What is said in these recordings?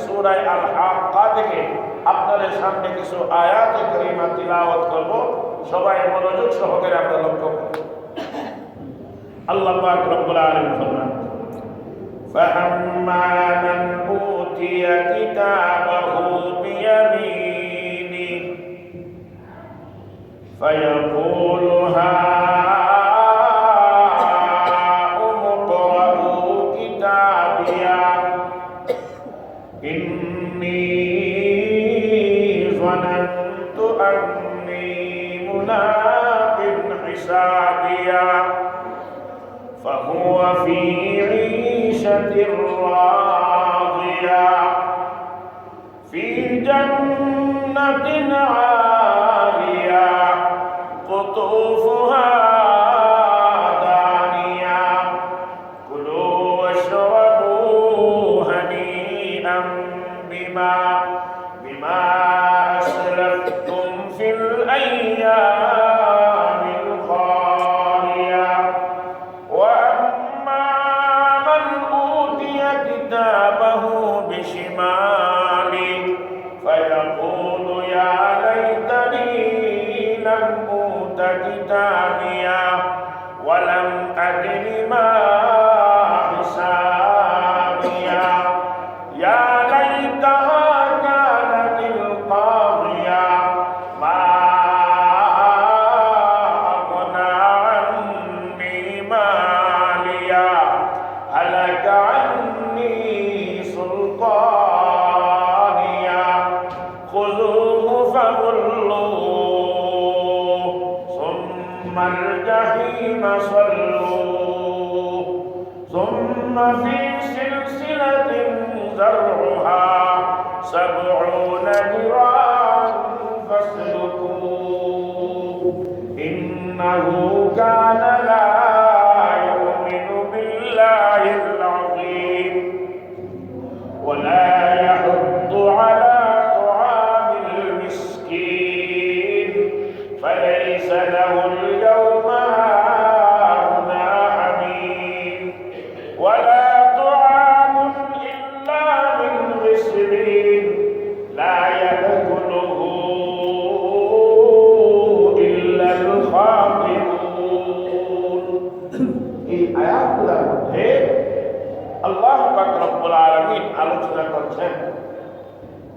সূরা আল হাক্কা থেকে আপনাদের সামনে কিছু আয়াত কারিমা তিলাওয়াত করব। সবাই মনোযোগ সহকারে আমরা লক্ষ্য করব। আল্লাহ পাক রব্বুল আলামিন ফরমান, فَأَمَّا مَنْ أُوتِيَ كِتَابَهُ بِيَمِينِهِ فَيَقُولُ هَاؤُمُ اقْرَءُوا كِتَابِيَهْ إِنِّي ظَنَنتُ أَنِّي مُلَاقٍ حِسَابِيَهْ فهو في عيشة راضية في جنة عالية قطوفها دانية كلوا واشربوا هنيئا بما أسلفتم في الأيام الخالية وأما من أوتي كتابه بشماله فيقول يا ليتني لم أوت كتابيه ولم أدر ما حسابيه يا ليتها كانت القاضية ما أغنى عني ماليا هلك عني سلطانيا خذوه فغلوه ثم الجحيم صلوه ثم في سلسلة ذرعها 70 ذراعا فاسلكوه إنه كان لا يؤمن بالله العظيم ولا يحض على طعام المسكين فليس له اليوم هاهنا حميم ولا طعام إلا من غسلين لا يأكله إلا الخاطئون এই আয়াতগুলোর মধ্যে আল্লাহ পাক রব্বুল আলামিন আলোচনা করছেন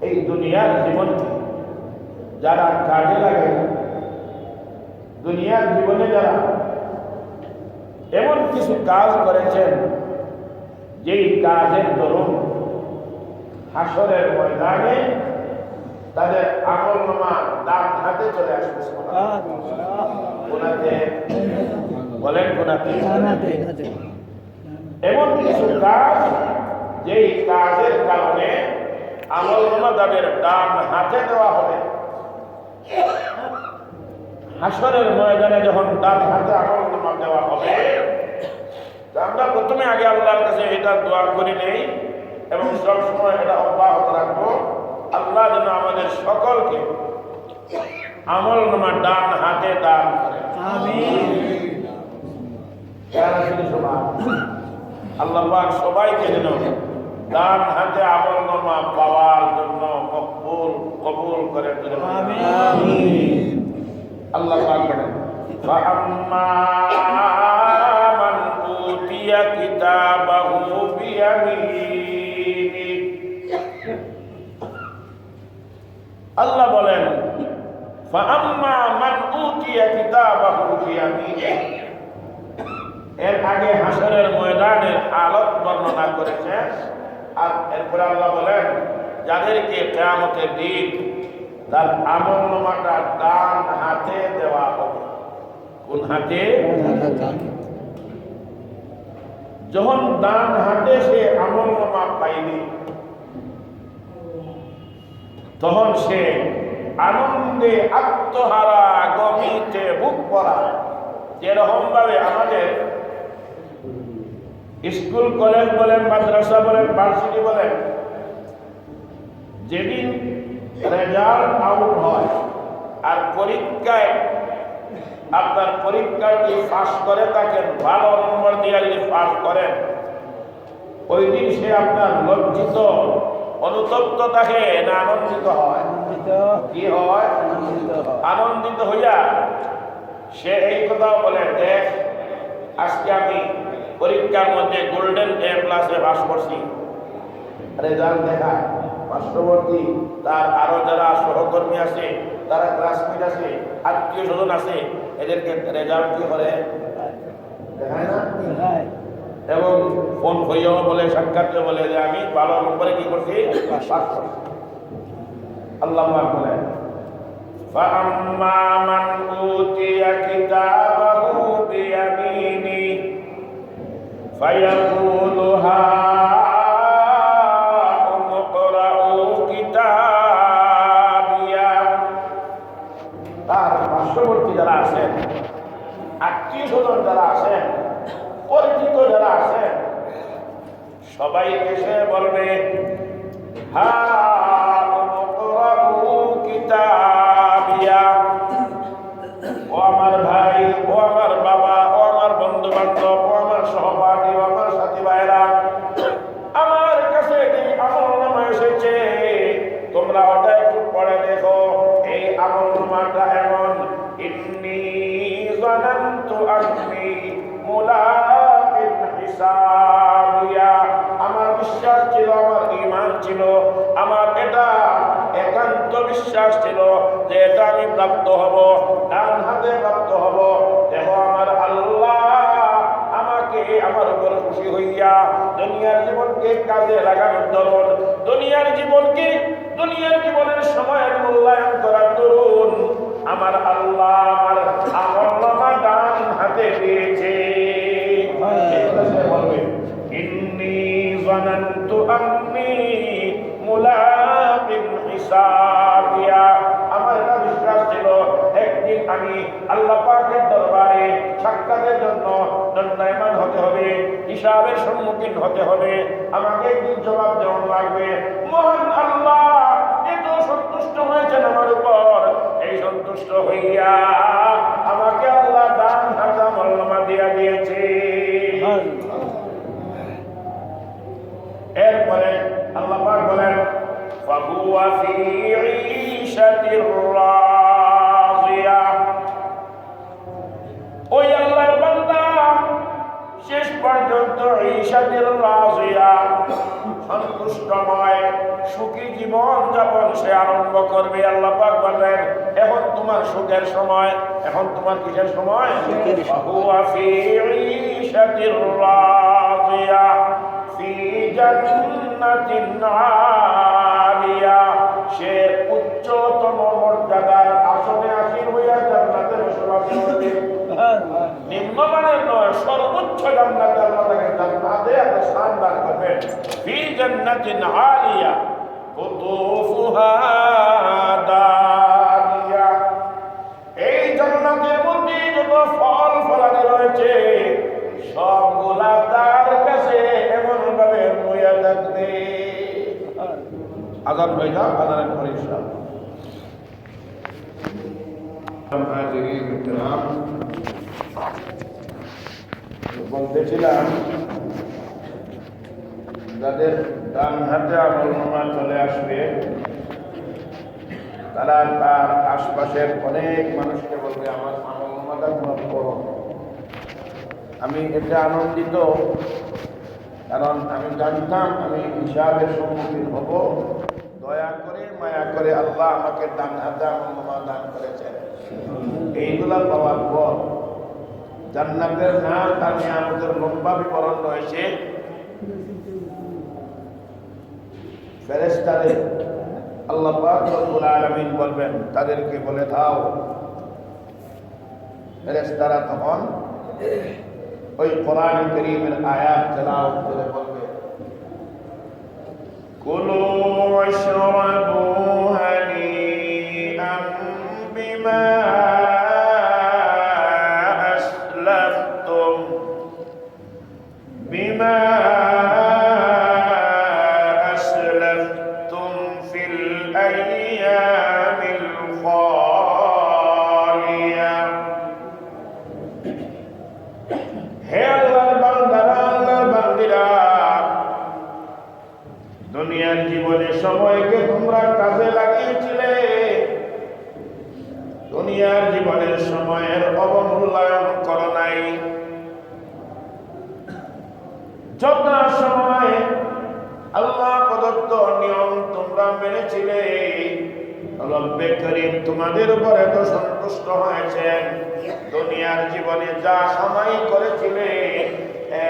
এই দুনিয়ার জীবনকে যারা কাজে লাগে, দুনিয়ার জীবনে যারা এমন কিছু কাজ করেছেন যেই কাজের দরুন হাসরের ময়দানে তাদের আমলনামা ডান হাতে চলে আসবে। গুনাতে বলেন, গুনাতে এমন কিছু কাজ যেই কাজের কারণে আমলনামা তাদের ডান হাতে দেওয়া হবে। হাসরের ময়দানে যখন ডান হাতে আমলনামা দেওয়া হবে, আমরা প্রথমে আগে আল্লাহর কাছে এটা দোয়া করে নেই এবং সবসময় এটা অব্যাহত রাখবো, আল্লাহ যেন আমাদের সকলকে আমলনামা ডান হাতে দান করে। আমিন। আল্লাহ পাক সবাইকে যেন ডান হাতে আমলনামা পাওয়ার জন্য কবুল করে। আমিন। আল্লাহ পাক বলেন, فَأَمَّا مَنْ أُوتِيَ كِتَابَهُ بِيَمِينِهِ আল্লাহ বলেন, فَأَمَّا مَنْ أُوتِيَ كِتَابَهُ بِيَمِينِهِ এর আগে হাসরের ময়দানের হালত বর্ণনা করেছেন, আর এরপরে আল্লাহ বলেন যাদেরকে কিয়ামতের দিন তার আমলনামাটা ডান হাতে দেওয়া হবে। কোন হাতে? যখন ডান হাতে সে আমলনামা পাইবে তখন সে আনন্দে আত্মহারা, গমিতে বুক ভরা, যেরকম ভাবে আমাদের স্কুল কলেজ বলেন, মাদ্রাসা বলেন, ভার্সিটি বলেন, যেদিন রেজাল্ট আউট হয় আর পরীক্ষায় আপনার পরীক্ষাটি পাস করে থাকেন, ভালো নম্বর দিয়ে যদি পাস করেন, ওই দিন সে আপনার লজ্জিত অনুতপ্ত থাকে না আনন্দিত হয়? কি হয়? আনন্দিত হইয়া সে এই কথাও বলে, দেখ আজকে আমি পরীক্ষার মধ্যে গোল্ডেন এ প্লাসে পাস করছি। রেজাল্ট দেখায় পার্শ্ববর্তী তার আরো যারা সহকর্মী আছে, তারা ক্লাসমেট আছে, আত্মীয় স্বজন আছে, এদেরকে রেজাল্ট কি করে দেখায় না? এবং ফোন হইয়াও বলে, সাক্ষাৎ বলে যে আমি ভালো নম্বরে কি করছি, পাস করছি। আল্লাহ বলে فَأَمَّا مَنْ أُوتِيَ كِتَابَهُ بِيَمِينِهِ فَيَقُولُ هَاؤُمُ اقْرَءُوا كِتَابِيَهْ। তার পার্শ্ববর্তী যারা আছেন, আত্মীয় স্বজন যারা আছেন, পরিচিত যারা আছেন, সবাই এসে বলবে হাউম ইকরাউ কিতাবিয়া, ও আমার ভাই, ও আমার বাবা, ও আমার বন্ধু বান্ধব, ও আমার সহপাঠী, ও আমার সাথী ভাইরা, আমার কাছে যে আমলনামা এসেছে তোমরা ওটা একটু পড়ে দেখো। এই আমলনামাটা এমন, ইন্নী যানানতু আন্নী মুলাকিন হিসাবিয়া, আমার বিশ্বাস ছিল, আমার ঈমান ছিল, আমার এটা একান্ত বিশ্বাস ছিল যে এটা আমি প্রাপ্ত হব, ডান হাতে প্রাপ্ত হব। দেখো আমার আল্লাহ আমাকে আমার উপর খুশি হইয়া দুনিয়ার জীবনকে কাজে লাগানোর দরুন, দুনিয়ার জীবনের সময়ের মূল্যায়ন করার দরুন আমার আল্লাহ আমার আমলনামা ডান হাতে দিয়েছে। ইন্নী যানানতু আন্নী মুলাকিন হিসাবিয়া, আমার এটা বিশ্বাস ছিল একদিন আমি আল্লাহ পাকের দরবারে সাক্ষাতের জন্য দণ্ডায়মান হতে হবে, হিসাবের সম্মুখীন হতে হবে, আমাকে একদিন জবাব দেওয়া লাগবে। মহান আল্লাহ এত সন্তুষ্ট হয়েছেন আমার উপর, এই সন্তুষ্ট হইয়া আমাকে আল্লাহ দান হাতে আমলনামা দিয়া দিয়েছে। এরপরে আল্লাহ পাক বলেন ফাহুয়া ফি ঈশাতির রাযিয়া, ওই আল্লাহর বান্দা শেষ পর্যন্ত ঈশাতির রাযিয়া, সন্তুষ্টময় সুখী জীবন যাপন সে আরম্ভ করবে। আল্লাহ পাক বলেন এখন তোমার সুখের সময়, এখন তোমার কিসের সময়? ফাহুয়া ফি ঈশাতির রাযিয়া ফি জান্নাতিন আলিয়া, সে উচ্চতম মর্যাদার আসনে আসীন হইয়া জান্নাতে বসবাস করবে। নিম্নমানের নয়, সর্বোচ্চ জান্নাতে আল্লাহ তাকে জান্নাতে একটা স্থান দান করবেন। ফি জান্নাতিন আলিয়া কুতুফুহা দানিয়া, এই জান্নাতের মধ্যে যত ফল ফলাদি রয়েছে সবগুলা তার কাছে এমন ভাবে হইয়া থাকবে। আজান হয়ে যাও, আজানের পরে ইনশাআল্লাহ। বলতেছিলাম যাদের ডান হাতে আমলনামা চলে আসবে তারা তার আশপাশের অনেক মানুষকে বলবে আমার আমলনামাটা তোমার করো। আমি এতে আনন্দিত, কারণ আমি জানতাম আমি হিসাবের সম্মুখীন হব। দয়া করে মায়া করে আল্লাহ আমাকে ডান হাতে আমলনামা দান করেছেন। এইগুলা পাওয়ার পর জান্নাতের নাম তার নিয়ামতের লম্বা বিবরণ রয়েছে। ফেরেশতাদের আল্লাহ পাক রব্বুল আলামিন বলবেন, তাদেরকে বলে দাও, ফেরেশতারা তখন ওই কোরআন কারীমের আয়াত তেলাওয়াত করে বলবে কুলু ওয়াশরাবু হানিআন বিমা আসলাফতুম ফিল আইয়ামিল খালিয়া। হে আল্লাহর বান্দারা, আল্লাহর বান্দিরা, দুনিয়ার দুনিয়ার জীবনে সময়কে তোমরা কাজে লাগিয়েছিলে, দুনিয়ার জীবনের সময়ের অবমূল্যায়ন করো নাই। যথা সময় আল্লাহ প্রদত্ত নিয়ম তোমরা মেনেছিলে, রব্বে করিম তোমাদের উপর এত সন্তুষ্ট হয়েছেন, দুনিয়ার জীবনে যা সময় করেছিলে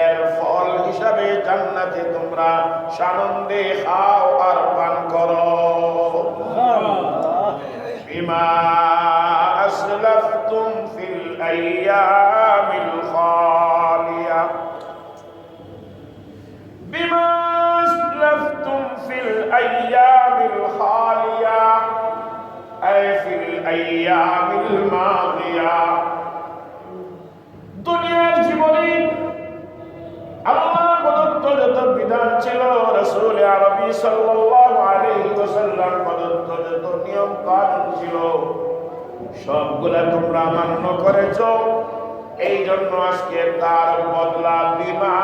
এর ফল হিসাবে জান্নাতে তোমরা সানন্দে খাও আর পান করো। বিমা আসলাফতুম ফিল আইয়ামিল খালিয়া, বিমা আসলাফতুম ফিল আইয়ামিল খালিয়া আই ফিল আইয়ামিল মাদিয়া। দুনিয়ার জীবনে আল্লাহ প্রদত্ত যত বিধান ছিল, রাসূল আরবী সাল্লাল্লাহু আলাইহি ওয়াসাল্লাম প্রদত্ত যত নিয়ম কানুন ছিল, সবগুলা তোমরা মান্য করেছো। এই জন্য আজকে তার বদলা বিমা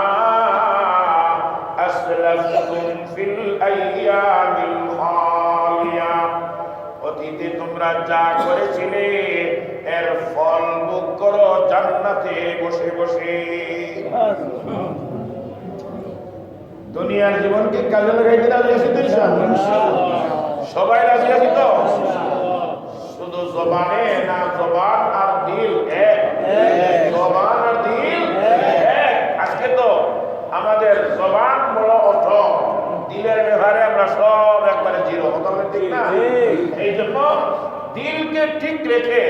আসলাফতুম ফিল আইয়ামিল খালিয়া, অতীতে তোমরা যা করেছিলে এর ফল ভোগ করো জান্নাতে বসে বসে। দুনিয়ার জীবনকে কাজে লাগাইতে রাজি আছি তো ইনশাআল্লাহ? সবাই রাজি আছি তো? শুধু জবানে না, জবান আর দিল এক, জবান আর দিল এক। আজকে তো আমাদের জবান বড় অর্থ, দিলের ব্যাপারে আমরা সব একবারে জিরো, ঠিক না? এই জন্য দিলকে ঠিক রেখে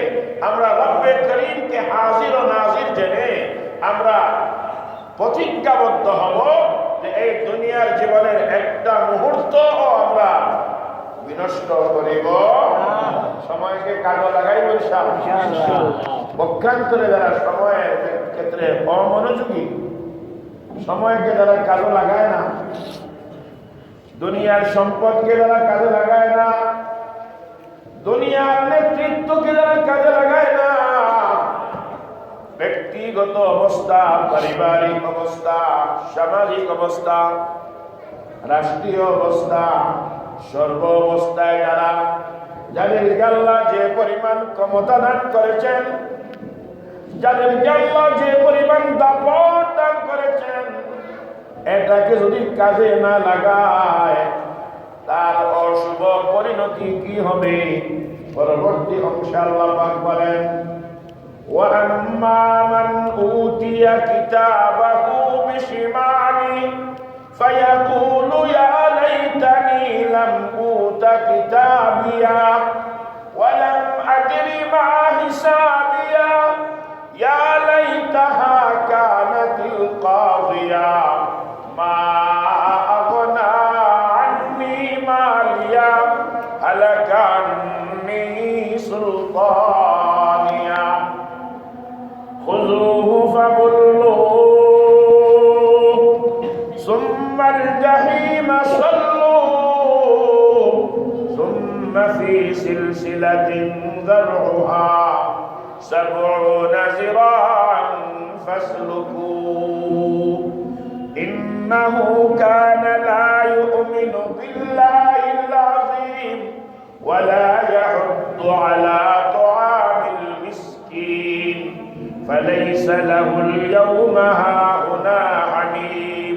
আমরা রব্বে করিমকে হাজির ও নাজির জেনে আমরা প্রতিজ্ঞাবদ্ধ হব যে এই দুনিয়ার জীবনের একটা মুহূর্ত আমরা বিনষ্ট করিব, সময়কে কাজে লাগাইব ইনশাআল্লাহ। পক্ষান্তরে যারা সময়ের ক্ষেত্রে অমনোযোগী, সময়কে যারা কাজে লাগায় না, দুনিয়ার সম্পদকে যারা কাজে লাগায় না, দুনিয়ার নেতৃত্বকে যারা কাজে লাগায় না, ব্যক্তিগত অবস্থা, পারিবারিক অবস্থা, সামাজিক অবস্থা, রাষ্ট্রীয় অবস্থা, সর্ব অবস্থায় যাদেরকে আল্লাহ যে পরিমাণ ক্ষমতা দান করেছেন, যাদেরকে আল্লাহ যে পরিমাণ দাপট দান করেছেন, এটাকে যদি কাজে না লাগায় তার অশুভ পরিণতি কি হবে? পরবর্তী অংশে আল্লাহ পাক বলেন, وَأَمَّا مَنْ أُوتِيَ كِتَابَهُ بِشِمَالِهِ فَيَقُولُ يَا لَيْتَنِي لَمْ أُوتَ كِتَابِيَهْ وَلَمْ أَدْرِ مَا حِسَابِيَهْ يَا لَيْتَهَا كَانَتِ الْقَاضِيَةَ مَا أَغْنَى عَنِّي مَالِيَهْ هَلَكَ عَنِّي سُلْطَانِيَهْ خذوه فغلوه ثم الجحيم صلوه ثم في سلسلة ذرعها 70 ذراعا فاسلكوه إنه كان لا يؤمن بالله العظيم ولا يحض على طعام المسكين فليس له اليوم هاهنا حميم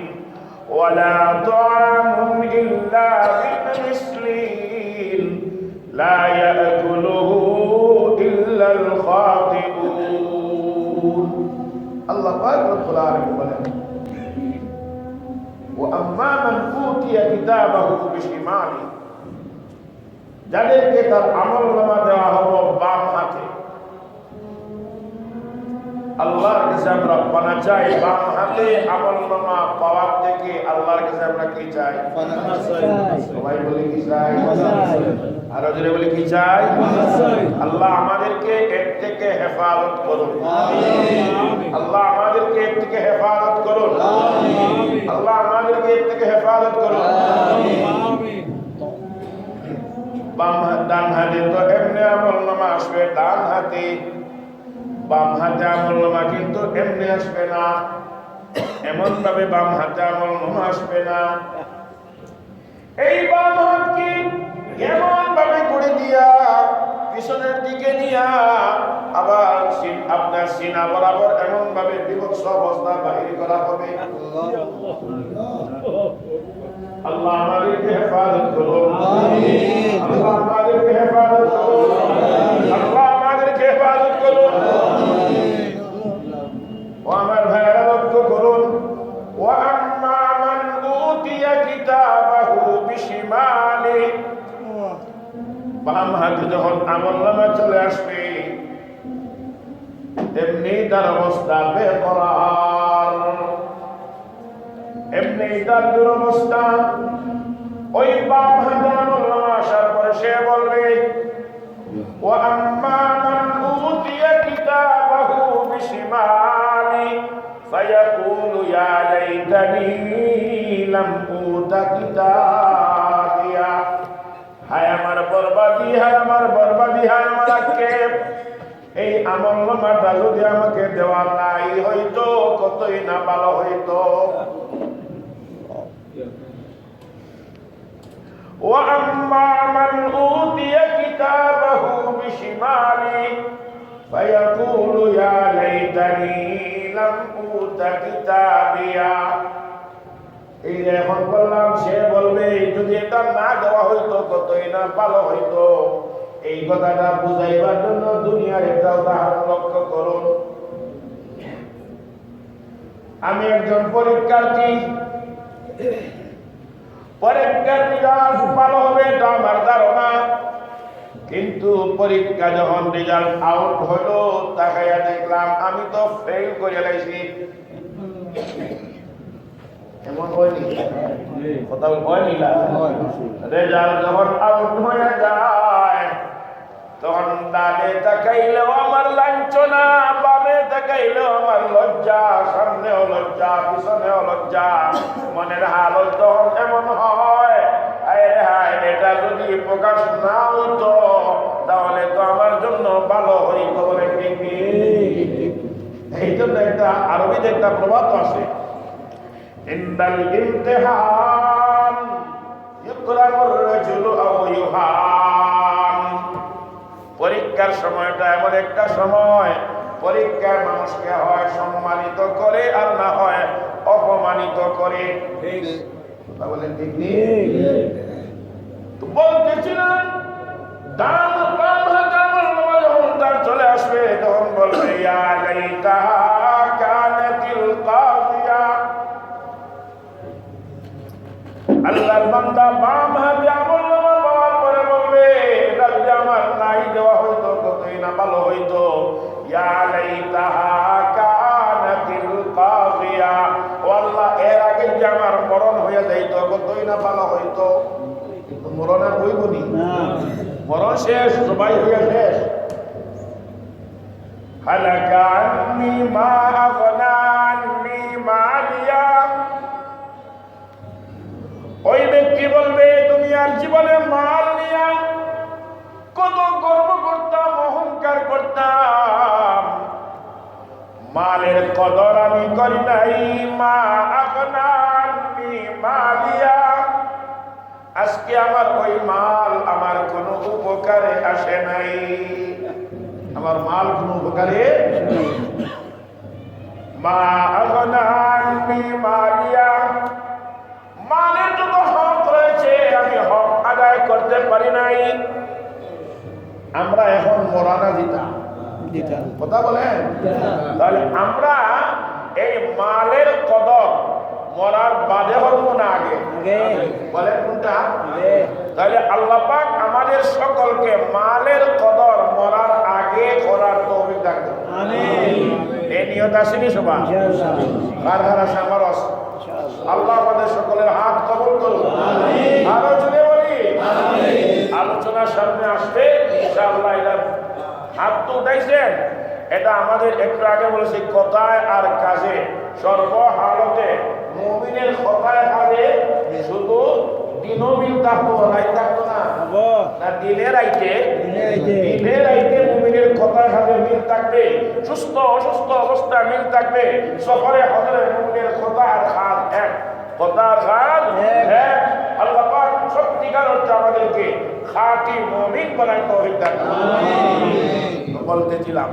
ولا طعام إلا من غسلين لا يأكله إلا الخاطئون الله পাক রব্বুল আলামিন বলেন, وأما من أوتي كتابه بشماله, যাদেরকে তার আমলনামা দেওয়া হলো বাম হাতে। আল্লাহর কাছে আমরা পানা চাই, বাম হাতে আমলনামা পাওয়ার থেকে আল্লাহর কাছে আমরা কি চাই? সবাই বলে কি চাই? আরো জোরে বলে কি চাই? আল্লাহ আমাদেরকে এর থেকে হেফাজত করুন, আল্লাহ আমাদেরকে এর থেকে হেফাজত করুন, আল্লাহ আমাদেরকে এর থেকে হেফাজত করুন। বাম ডান হাতে তো এমনি আমলনামা আসবে, ডান হাতে বাম হাতে আমলনামা কিন্তু এমনি আসবে না, এমন ভাবে বাম হাতে আমলনামা আসবে না। এই বাম হাতকে এমন ভাবে করে দিয়া পিছনের দিকে নিয়া আবার আপনার সিনা বরাবর এমন ভাবে বিভৎস অবস্থা বাহির করা হবে। আল্লাহ আমাদেরকে হেফাজত করুন, আল্লাহ আমাদেরকে হেফাজত করুন, আল্লাহ আমাদেরকে হেফাজত করুন। ও আমার ভাইয়েরা লক্ষ্য করুন, ওয়া আম্মা মান উতিয়া কিতাবাহু বিশিমালি, বাম হাতে যখন আমলনামা চলে আসবে এমনি তার অবস্থা বেকরার, এমনি তার দুরবস্থা। ওই বাম হাতে আমলনামা আসার পরে সে বলবে ওয়া আম্মা মান উতিয়া কিতাবাহু বিশিমালি ফায়াকুলু ইয়া লাইতানি লাম উতা কিতাবিয়া, হায় আমার বরবাদি, হায় আমার বরবাদি, হায় আমার আক্ষেপ, এই আমলনামাটা যদি আমাকে দেওয়া নাই হইতো কতই না ভালো হইতো। ওয়া আম্মা মান উতিয়া কিতাবাহু বিশিমালি ফায়াকুলু ইয়া লাইতানি লাম উতা কিতাবিয়া, এই যে এখন বললাম সে বলবে যদি এটা না দেওয়া হইতো কতই না ভালো হইতো। এই কথাটা বুঝাইবার জন্য দুনিয়ার একটা উদাহরণ লক্ষ্য করুন। আমি একজন পরীক্ষার্থী, পরীক্ষার রেজাল্ট ভালো হবে এটা আমার ধারণা, কিন্তু পরীক্ষা যখন রেজাল্ট আউট হলো তাকাইয়া দেখলাম আমি তো ফেল করে লাইছি। এমন হয়নি? কথা হয়নি? রেজাল্ট যখন আউট হয়ে যায় তখন ডানে তাকাইলেও আমার লাঞ্ছনা, বামে তাকাইলেও আমার লজ্জা, সামনেও লজ্জা, পিছনেও লজ্জা। মনের হালত তখন এমন হয়, আরে হায় এটা যদি প্রকাশ না হতো তাহলে তো আমার জন্য ভালো হইতো। এই জন্য একটা আরবিতে একটা প্রবাদ আছে, ইনদাল ইমতিহান ইকরামুর রাজুলু আও ইউহান, পরীক্ষার সময়টা এমন একটা সময় পরীক্ষার মানুষকে হয় সম্মানিত করে আর না হয় অপমানিত করে। বলেন ঠিক নেই? তো বলতেছিলাম ডান বাম হাতে আমলনামা যখন তার চলে আসবে তখন বলবে ইয়া লাইতাহা কানাতিল কাযিয়া, আল্লাহর বান্দা বাম হাতে আমলনামা পাওয়ার পরে বলবে এটা যদি আমার নাই দেওয়া হইতো কতই না ভালো হইতো। ইয়া লাইতাহা কানাতিল কাযিয়া, ও আল্লাহ এর আগে যে আমার মরণ হয়ে যাইতো কতই না ভালো হইতো। কিন্তু মরণ আর হইব নি, মরণ শেষ, সবাই হয়ে শেষ। হালাকা আন্নি মা আগনা আন্নি মালিয়া, ওই ব্যক্তি বলবে দুনিয়ার জীবনে মাল নিয়া কত গর্ব করতাম, অহংকার করতাম, মালের কদর আমি করি নাই। মা আগনা আন্নি মালিয়া, আজকে আমার ওই মাল আমার কোনো উপকারে আসে নাই, আমার মাল কোনো উপকারে। মা আগনা আন্নি মালিয়া, মালের যত হক রয়েছে আমি হক আদায় করতে পারি নাই। আমরা এখন মরানা দিতাম, কথা বলেন? তাহলে আমরা এই মালের কদর মরার বাদে হবো না আগে? বলেন কোনটা? তাহলে আল্লাহ পাক আমাদের সকলকে মালের কদর মরার আগে করার তৌফিক দান করুন। আমিন। এই নিয়ত আসেনি সবার? কার কার আছে? আমার আছে। আল্লাহ আমাদের সকলের হাত কবুল করুন। আমিন। আরো জোরে বলি আমিন। আলোচনার সামনে আসবে ইনশাআল্লাহ। এটা হাত তো উঠাইছেন, এটা আমাদের একটু আগে বলেছি কথায় আর কাজে সর্বহালতে মুমিনের কথায় কাজে শুধু দিনও মিল থাকতো, রাইত থাকতো না, দিনের রাইতে মুমিনের কথায় কাজে মিল থাকবে, সুস্থ অসুস্থ অবস্থা মিল থাকবে, সফরে হজরে মুমিনের কথা আর কাজ এক, কথা আর কাজ এক। আল্লাহ পাক সত্যিকার অর্থে আমাদেরকে খাঁটি মুমিন বানায় তৌফিক দান করুন। বলতেছিলাম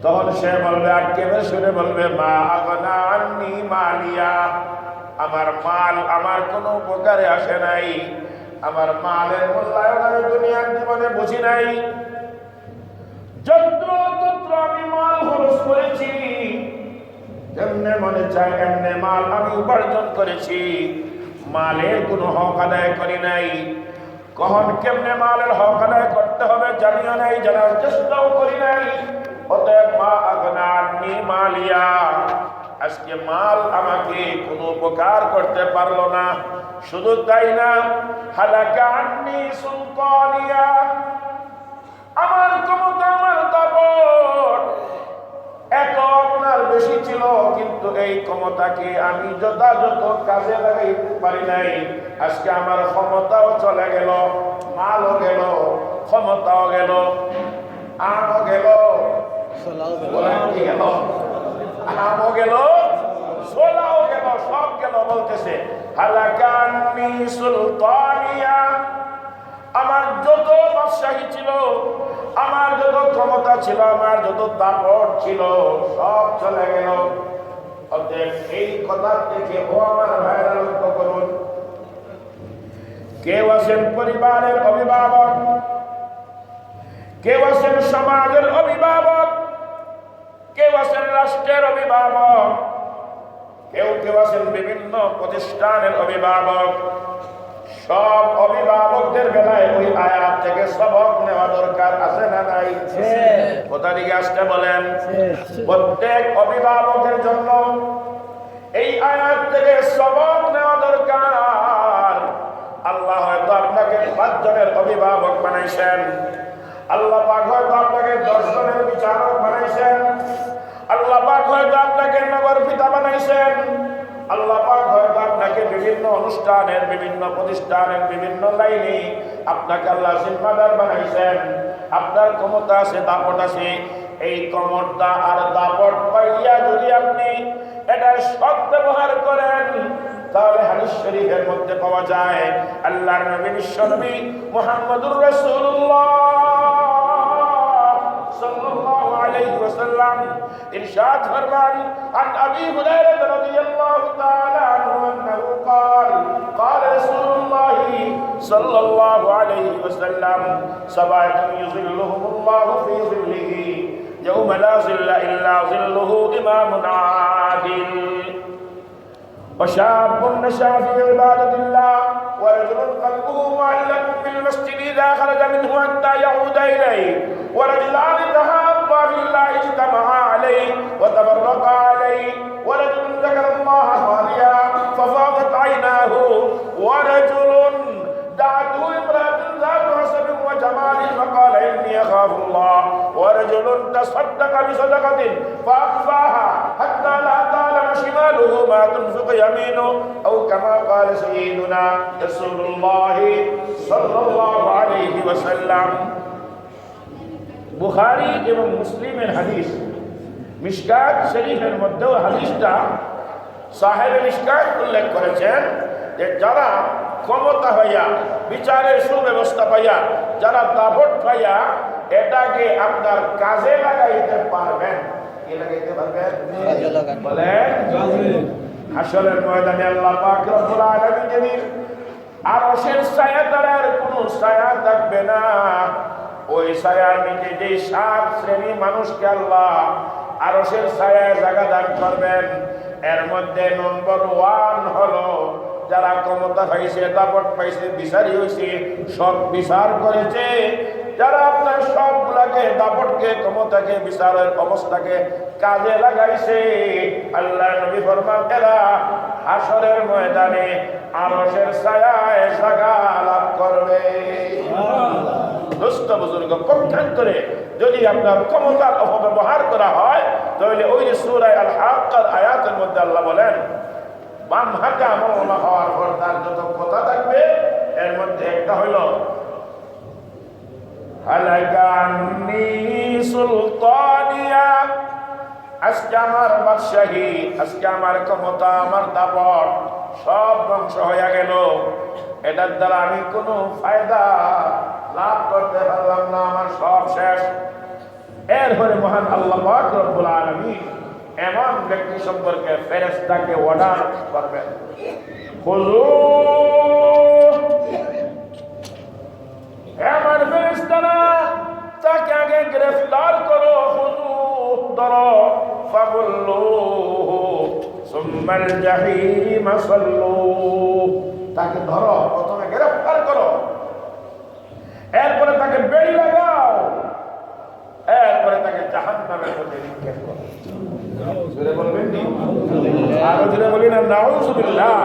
তখন সে বলবে, আর কেবল শুনে বলবে, মা আগনা আন্নি মালিয়া, আমার মাল আমার কোনো উপকারে আসে নাই, আমার মালের মূল্যায়ন আমি দুনিয়ার জীবনে বুঝি নাই। যত্র আমি মাল খরচ করেছি, যেমনে মনে চায় এমনে মাল আমি উপার্জন করেছি, মালের কোনো হক আদায় করি নাই। কখন কেমনে মালের হক আদায় করতে হবে জানিও নাই, জানার চেষ্টাও করি নাই। অতএব মা আগনা আন্নি মালিয়া, আজকে মাল আমাকে কোনো উপকার করতে পারলো না। শুধু তাই না, হালাকা আন্নি সুলতানিয়া, আমার ক্ষমতা আমার দাপট এত আপনার বেশি ছিল, কিন্তু এই ক্ষমতাকে আমি যথাযথ কাজে লাগাইতে পারি নাই। আজকে আমার ক্ষমতাও চলে গেল, মালও গেল, ক্ষমতাও গেল, আমও গেল, গেল, আমও গেল, সোলাও গেল, সব গেল। বলতেছে হালাকান্নি সুলতানিয়া, আমার যত বাদশাহী ছিল, আমার যত ক্ষমতা ছিল, আমার যত দাপট ছিল, সব চলে গেল। অতএব এই কথা থেকে ও আমার ভাইরা লক্ষ্য করুন, কেউ আছেন পরিবারের অভিভাবক, কেউ আছেন সমাজের অভিভাবক, কেউ আছেন রাষ্ট্রের অভিভাবক, কেউ কেউ আছেন বিভিন্ন প্রতিষ্ঠানের অভিভাবক। সব অভিভাবকদের বেলায় ওই আয়াত থেকে সবক নেওয়া দরকার আছে না নাই? কোথা দিকে আসতে বলেন? প্রত্যেক অভিভাবকের জন্য এই আয়াত থেকে সবক নেওয়া দরকার। আল্লাহ হয়তো আপনাকে 5 জনের অভিভাবক বানাইছেন, আল্লাহ পাক হয়তো আপনাকে 10 জনের বিচারক বানাইছেন, আল্লাহ পাক হয়তো আপনাকে নগর পিতা বানাইছেন, আল্লাহ পাক হয়তো আপনাকে বিভিন্ন অনুষ্ঠানের, বিভিন্ন প্রতিষ্ঠানের, বিভিন্ন লাইনে আপনাকে আল্লাহ জিম্মাদার বানাইছেন। আপনার ক্ষমতা আছে, দাপট আছে। এই ক্ষমতা আর দাপট পাইয়া যদি আপনি এটা সৎ ব্যবহার করেন, তাহলে হাদিস শরীফের মধ্যে পাওয়া যায় আল্লাহর নবী বিশ্বনবী মুহাম্মদুর রাসূলুল্লাহ সাল্লাল্লাহু আলাইহি ওয়াসাল্লাম ইরশাদ ফরমান, আন আবী হুরায়রা রাদিয়াল্লাহু তাআলা আনহু আন্নাহু قال قال رسول الله صلى الله عليه وسلم سبعة يظلهم الله في ظله يوم لا ظل إلا ظله إمام عادل وشاب نشأ في عبادة الله ورجل قلبه معلق بالمسجد إذا خرج منه حتى يعود إليه ورجلان تحابا في الله اجتمعا عليه وتفرقا عليه ورجل ذكر الله خاليا ففاضت عيناه ورجل دعته امرأة ذات حسب وجمال فقال إني أخاف الله ورجل تصدق بصدقة فأخفاها حتى لا تعلم شماله ما تنفق يمينه أو كما قال سيدنا رسول الله صلى الله عليه وسلم। বুখারী এবং মুসলিমের হাদিস, মিশকাত শরীফের মধ্যেও হাদিসটা সাহেব মিশকাত উল্লেখ করেছেন যে যারা ক্ষমতা পাইয়া, বিচারের সুব্যবস্থা পাইয়া, যারা দাপট পাইয়া এটাকে আপনার কাজে লাগাইতে পারবেন, কি লাগাইতে পারবেন? বলেন হাসরের ময়দানে আল্লাহ পাক রব্বুল আলামিন যেদিন আরশের ছায়া তার কোনো ছায়া থাকবে না, ওই ছায়ার নিচে যে 7 শ্রেণী মানুষকে আল্লাহ আরশের ছায়ায় জায়গা দান করবেন। এর মধ্যে নম্বর 1 হলো যারা ক্ষমতা পাইছে, দাপট পাইছে, বিচারই হয়েছে, সব বিচার করেছে, যারা আপনার সবগুলাকে, দাপটকে, ক্ষমতাকে, বিচারের অবস্থাকে কাজে লাগাইছে। আল্লাহ নবী ফরমান এরা হাসরের ময়দানে আরশের ছায়ায় জায়গা লাভ করবে। দোস্ত বুজুর্গ, পক্ষান্তরে যদি আপনার ক্ষমতার অপব্যবহার করা হয়, তাহলে ওই যে সূরা আল হাক্কার আয়াতের মধ্যে আল্লাহ বলেন বাম হাতে আমল হওয়ার পর তার যত কথা থাকবে, এর মধ্যে একটা হইল হালাকান্নি সুলতানিয়া, আজকে আমার বাদশাহী, আজকে আমার ক্ষমতা, আমার দাপট সব ধ্বংস হয়ে গেল। এটার দ্বারা আমি কোনো ফায়দা লাভ করতে পারলাম না, আমার সব শেষ। এরপরে মহান আল্লাহ পাক রব্বুল আলামিন এমন ব্যক্তি সম্পর্কে ফেরেশতাকে অর্ডার করবেন, খুযু, আমার ফেরেশতারা তাকে আগে গ্রেফতার করো, খুযু ধরো, ফাগুল্লুহু সুম্মাল জাহিম সাল্লু, তাকে ধরো, প্রথমে গ্রেফতার করো, এরপরে তাকে বেড়ি লাগাও, এরপরে তাকে জাহান্নামের মধ্যে নিক্ষেপ করো। জোরে বলবেন নি? আরো জোরে বলি না নাউযুবিল্লাহ,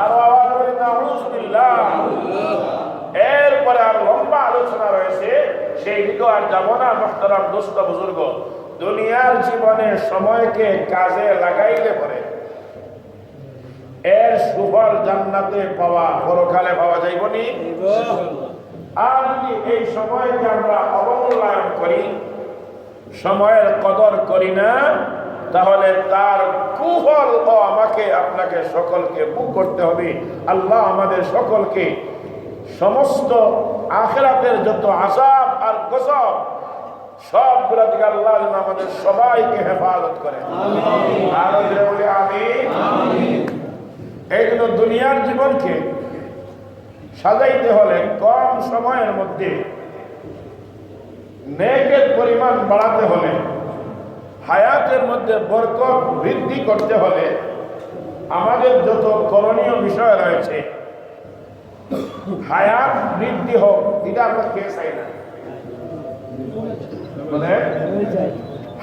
আরো আওয়াজ বলি নাউযুবিল্লাহ। এরপরে আর লম্বা আলোচনা রয়েছে, সেই দিকেও আর যাব না। মুহতারাম দোস্ত বুজুর্গ, দুনিয়ার জীবনে সময়কে কাজে লাগাইলে পরে এর সুফল জান্নাতে পাওয়া, পরকালে পাওয়া যাইবনি। আর যদি এই সময়কে আমরা অবমূল্যায়ন করি, সময়ের কদর করি না, তাহলে তার কুফল আমাকে আপনাকে সকলকে ভোগ করতে হবে। আল্লাহ আমাদের সকলকে সমস্ত আখিরাতের যত আযাব আর গজব সবগুলো থেকে আল্লাহ আমাদের সবাইকে হেফাজত করে। আর বলি আমিন। এই জন্য দুনিয়ার জীবনকে সাজাইতে হলে কম সময়ের মধ্যে নেকের পরিমাণ বাড়াতে হলে, হায়াতের মধ্যে বরকত বৃদ্ধি করতে হলে আমাদের যত করণীয় বিষয় রয়েছে, হায়াত বৃদ্ধি হোক, এটা আমরা কে চাই না? বলে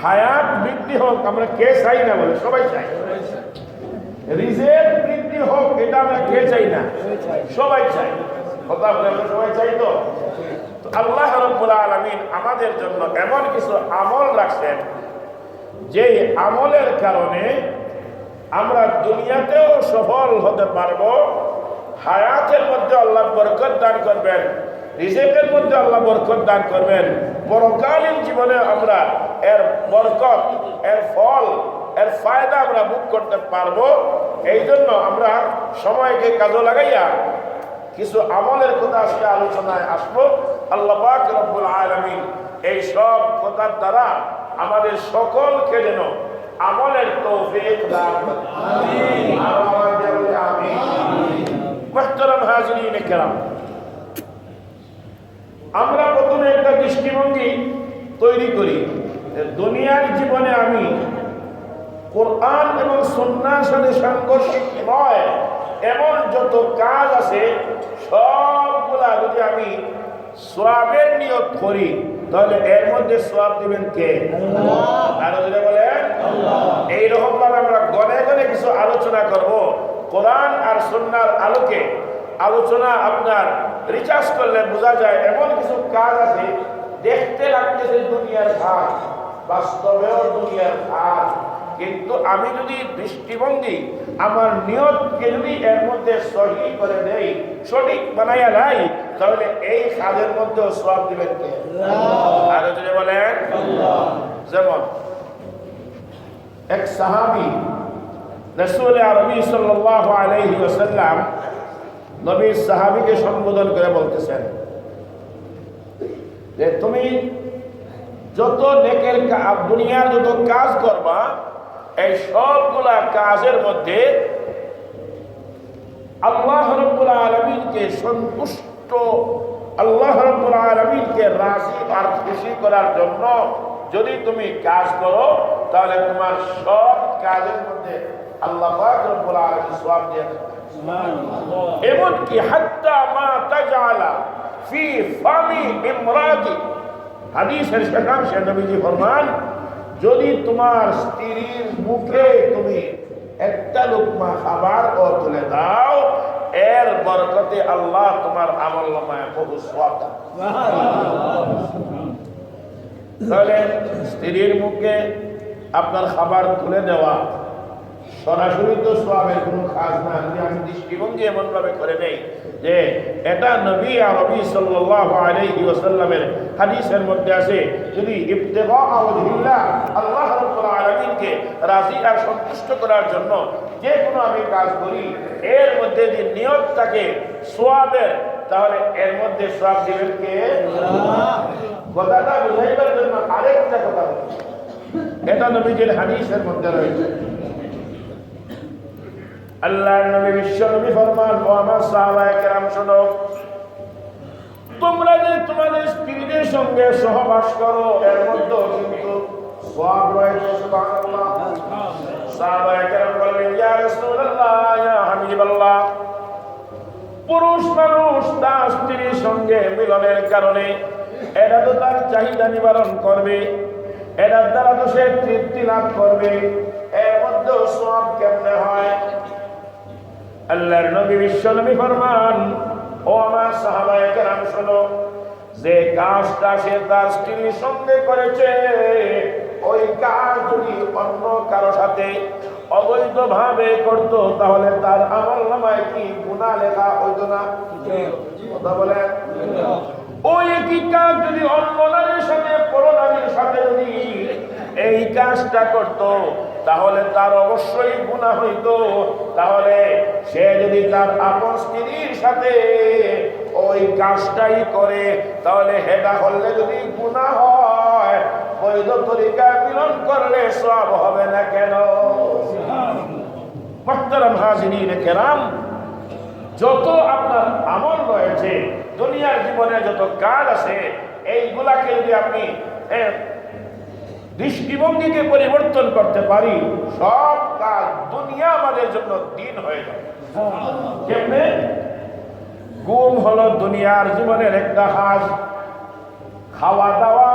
হায়াত বৃদ্ধি হোক আমরা কে চাই না? বলে সবাই চাই। রিজেক বৃদ্ধি হোক, এটা আমরা কে চাই না? সবাই চাই। কথা বলে আমরা সবাই চাই। তো আল্লাহ রাব্বুল আলামিন আমাদের জন্য এমন কিছু আমল রাখছেন, যেই আমলের কারণে আমরা দুনিয়াতেও সফল হতে পারবো, হায়াতের মধ্যে আল্লাহ বরকত দান করবেন, রিজেকের মধ্যে আল্লাহ বরকত দান করবেন, পরকালীন জীবনে আমরা এর বরকত, এর ফল, এর ফায়দা আমরা ভোগ করতে পারবো। এই জন্য আমরা সময়কে কাজে লাগাইয়া কিছু আমলের কথা আজকে আলোচনায় আসবো। আল্লাহ পাক রব্বুল আলামিন এই সব কথার দ্বারা আমাদের সকলকে যেন আমলের তৌফিক দান করেন। আমিন। আমিন। মুহতারাম হাজিরিন কেরাম, আমরা প্রথমে একটা দৃষ্টিভঙ্গি তৈরি করি, দুনিয়ার জীবনে আমি কোরআন এবং সুন্নাহর সাথে সাংঘর্ষিক নয় এমন যত কাজ আছে, সবগুলা যদি আমি সওয়াবের নিয়ত করি, তাহলে এর মধ্যে সওয়াব দিবেন কে? আর যদি বলেন এইরকম ভাবে আমরা গনে গনে কিছু আলোচনা করব। কোরআন আর সুন্নাহর আলোকে আলোচনা আপনার রিসার্চ করলে বোঝা যায় এমন কিছু কাজ আছে দেখতে লাগতেছে দুনিয়ার কাজ, বাস্তবেও দুনিয়ার কাজ, কিন্তু আমি যদি দৃষ্টিভঙ্গি আমার নিয়তকে যদি এর মধ্যে সহি করে দেই, সঠিক বানাইয়া নাই, তাহলে এই কাজের মধ্যে সওয়াব দিবেন কে? আর যদি বলেন যেমন এক সাহাবী রাসূল আরবি সাল্লাল্লাহু আলাইহি ওয়াসাল্লাম নবী সাহাবীকে সম্বোধন করে বলতেছেন যে তুমি যত নেকের দুনিয়ার যত কাজ করবা, এই সবগুলা কাজের মধ্যে আল্লাহ রাব্বুল আলামিনকে সন্তুষ্ট, আল্লাহ রাব্বুল আলামিনকে রাজি আর খুশি করার জন্য যদি তুমি কাজ করো, তাহলে তোমার সব কাজের মধ্যে আল্লাহ পাক রব্বুল আলামিন সওয়াব দিয়ে দেন। এমনকি হাত্তা মা তাজআলা ফি ফামি ইমরাতি, হাদিসের শেষাংশে নবীজি ফরমান, যদি তোমার স্ত্রীর মুখে তুমি একটা লোকমা খাবার ও তুলে দাও, এর বরকতে আল্লাহ তোমার আমলনামায় বহু সওয়াব দেন। তাহলে স্ত্রীর মুখে আপনার খাবার তুলে দেওয়া সরাসরি তো সওয়াবের কোনো কাজ না, যদি আমি দৃষ্টিভঙ্গি এমন ভাবে করে নেই যে এটা নবী আরবি সাল্লাল্লাহু আলাইহি ওয়াসাল্লামের হাদিসের মধ্যে আছে, যদি ইবতিগা ওয়াজহিল্লাহ আল্লাহ রাব্বুল আলামিনকে রাজি আর সন্তুষ্ট করার জন্য যে কোনো আমি কাজ করি, এর মধ্যে যদি নিয়ত থাকে সওয়াবের, তাহলে এর মধ্যে সওয়াব দিবেন কে? কথাটা বুঝাইবার জন্য আরেকটা কথা, এটা নবীজির হাদিসের মধ্যে রয়েছে। আল্লাহর নবী বিশ্ব নবী ফরমান, ও আমার সাহাবায়ে কেরাম শোনো, তোমরা যে তোমাদের স্ত্রীদের সঙ্গে সহবাস করো, এর মধ্যে কিন্তু সওয়াব রয়েছে। সুবহানাল্লাহ। সাহাবায়ে কেরাম বললেন, ইয়া রাসূলুল্লাহ, ইয়া হাবিবাল্লাহ, পুরুষ মানুষ তার স্ত্রীর সঙ্গে মিলনের কারণে এটা তো তার চাহিদা নিবারণ করবে, এটার দ্বারা তো সে তৃপ্তি লাভ করবে, এর মধ্যেও সওয়াব কেমনে হয়? আল্লাহর নবী বিশ্ব নবী ফরমান, ও আমার সাহাবায়ে কেরাম শোনো, যে কাজটা সে তার স্ত্রীর সঙ্গে করেছে, ওই কাজ যদি অন্য কারো সাথে অবৈধভাবে করত, তাহলে তার আমলনামায় কি গুনাহ লেখা হইতো না? কথা বলেন। ওই একই কাজ যদি অন্য নারীর সাথে, পরনারীর সাথে যদি এই কাজটা করত, তাহলে তার অবশ্যই গুনাহ হইতো। তাহলে সে যদি তার আপন স্ত্রীর সাথে ওই কাজটাই করে, তাহলে হেটা করলে যদি গুনাহ হয়, বৈধ তরিকায় মিলন করলে সওয়াব হবে না কেন? মুহতারাম হাজিরিন কেরাম, যত আপনার আমল রয়েছে, দুনিয়ার জীবনে যত কাজ আছে, এইগুলাকে যদি আপনি দৃষ্টিভঙ্গিকে পরিবর্তন করতে পারি, সব কাজ দুনিয়া আমাদের জন্য দিন হয়ে যায়। কেমনে? ঘুম হলো দুনিয়ার জীবনের একটা কাজ, খাওয়া দাওয়া,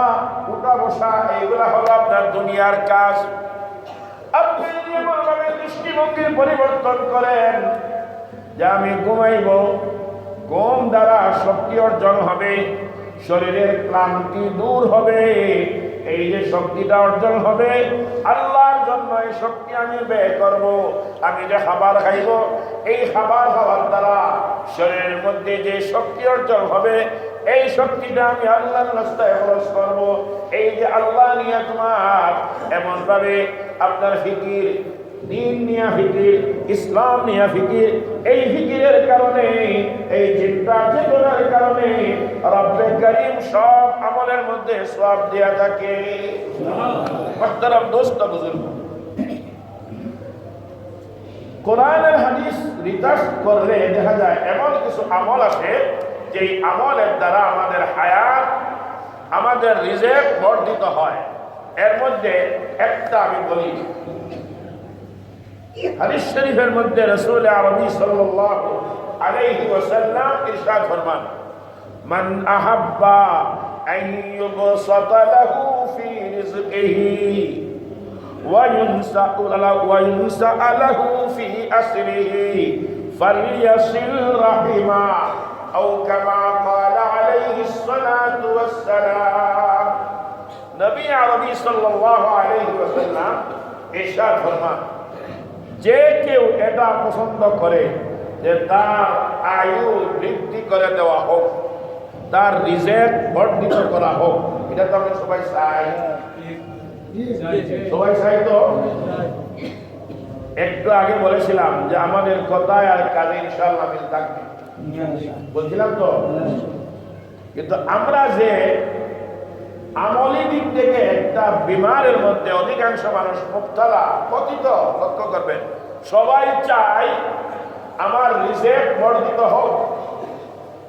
উঠা বসা, এইগুলা হলো আপনার দুনিয়ার কাজ। আপনি যেমনভাবে দৃষ্টিভঙ্গির পরিবর্তন করেন যে আমি ঘুমাইব, ঘুম দ্বারা শক্তি অর্জন হবে, শরীরের ক্লান্তি দূর হবে, এই যে শক্তিটা অর্জন হবে, আল্লাহর জন্য এই শক্তি আমি ব্যয় করব। আমি যে খাবার খাইব, এই খাবার খাওয়ার দ্বারা শরীরের মধ্যে যে শক্তি অর্জন হবে, এই শক্তিটা আমি আল্লাহর রাস্তায় খরচ করব। এই যে আল্লাহ নিয়ে তোমার এমন ভাবে আপনার ফিকির, দ্বীন নিয়া ফিকির, ইসলাম নিয়া ফিকির, এই ফিকিরের কারণে, এই চিন্তা চেতনার কারণে রব্বে করিম সব আমলের মধ্যে সওয়াব দেয়া থাকে। মুহতারাম দোস্ত বুজুর্গ, কোরআনের হাদিস রিসার্চ করলে দেখা যায় এমন কিছু আমল আছে যেই আমলের দ্বারা আমাদের হায়াত, আমাদের রিজেক বর্ধিত হয়। এর মধ্যে একটা আমি বলি, হাদিস শরীফের মধ্যে রাসূল আরবি সাল্লাল্লাহু আলাইহি ওয়াসাল্লাম ইরশাদ ফরমান, মান আহাব্বা আন ইউবসাতা লাহু ফি রিজকিহি ওয়া ইউনসা লাহু ফি আসরিহি ফালইয়াসিল রাহিমা আও কামা ক্বালা আলাইহিস সালাতু ওয়াস সালাম। নবী আরবি সাল্লাল্লাহু আলাইহি ওয়াসাল্লাম ইরশাদ ফরমান, যে কেউ এটা পছন্দ করে যে তার আয়ু বৃদ্ধি করে দেওয়া হোক, তার রিজেক বর্ধিত করা হোক, এটা তো আমরা সবাই চাই। সবাই চাই তো। একটু আগে বলেছিলাম যে আমাদের কথায় আর কাজে ইনশাআল্লাহ মিল থাকবে, বলছিলাম তো। কিন্তু আমরা যে আমলি দিক থেকে একটা বিমারের মধ্যে অধিকাংশ মানুষ মুবতালা, পতিত, লক্ষ্য করবেন, সবাই চায় আমার রিজেক বর্ধিত হোক,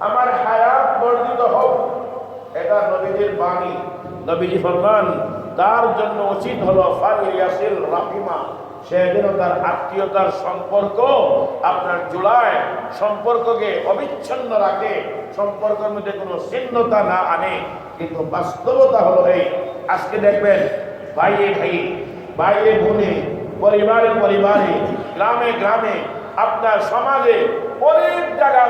আমার হায়াত বর্ধিত হোক। এটা নবীজির বাণী। নবীজি ফরমান, তার জন্য উচিত হলো ফালিয়াসিল রাহিমা, সে যেন তার আত্মীয়তার সম্পর্ক আপনার জোড়ায়, সম্পর্ককে অবিচ্ছিন্ন রাখে, সম্পর্কের মধ্যে কোনো ছিন্নতা না আনে। কিন্তু বাস্তবতা হলো এই, আজকে দেখবেন ভাইয়ে ভাই, ভাইয়ে বোনে, পরিবারে পরিবারে, গ্রামে গ্রামে, আপনার সমাজে অনেক জায়গা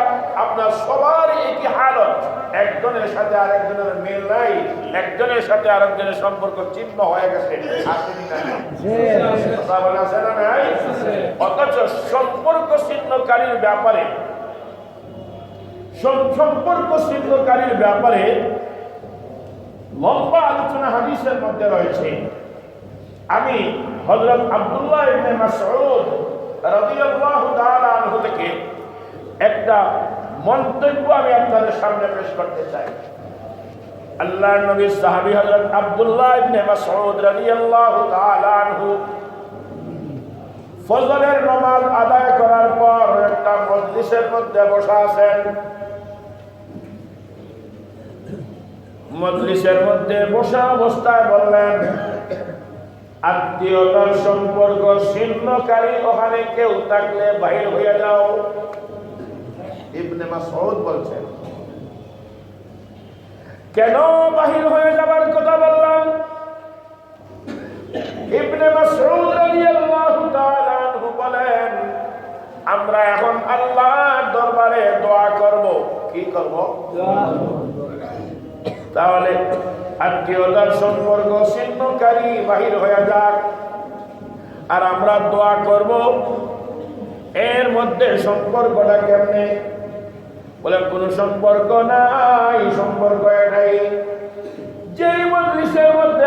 আপনার সবার একই হালত, একজনের সাথে আরেকজনের মিল নাই, একজনের সাথে আরেকজনের সম্পর্ক চিহ্ন হয়ে গেছে। অথচ সম্পর্ক ছিন্নকারীর ব্যাপারে লম্বা আলোচনা হাদিসের মধ্যে রয়েছে। আমি হযরত আব্দুল্লাহ ইবনে মাসউদ রাদিয়াল্লাহু তাআলা আনহু থেকে একটা মন্তব্য আমি আপনাদের সামনে পেশ করতে চাই। আল্লাহর নবী সাহাবী হযরত আব্দুল্লাহ ইবনে মাসউদ রাদিয়াল্লাহু তাআলা আনহু ফজরের নামাজ আদায় করার পর একটা মজলিসের মধ্যে বসা আছেন। মজলিসের মধ্যে বসা অবস্থায় বললেন, আত্মীয়তার সম্পর্ক ছিন্নকারী ওখানে কেউ থাকলে বাহির হয়ে যাও। ইবনে মাসউদ বলছেন, কেন বাহির হয়ে যাবার কথা বললাম? ইবনে মাসউদ রাদিয়াল্লাহু তাআলা আনহু বলেন, আমরা এখন আল্লাহর দরবারে দোয়া করব। কি করব? তাহলে আত্মীয়তার সম্পর্ক ছিন্নকারী বাহির হয়ে যাক, আর আমরা দোয়া করব। এর মধ্যে সম্পর্কটা কেমনে? বলে কোনো সম্পর্ক নাই, সম্পর্ক এটাই, যে মজলিসের মধ্যে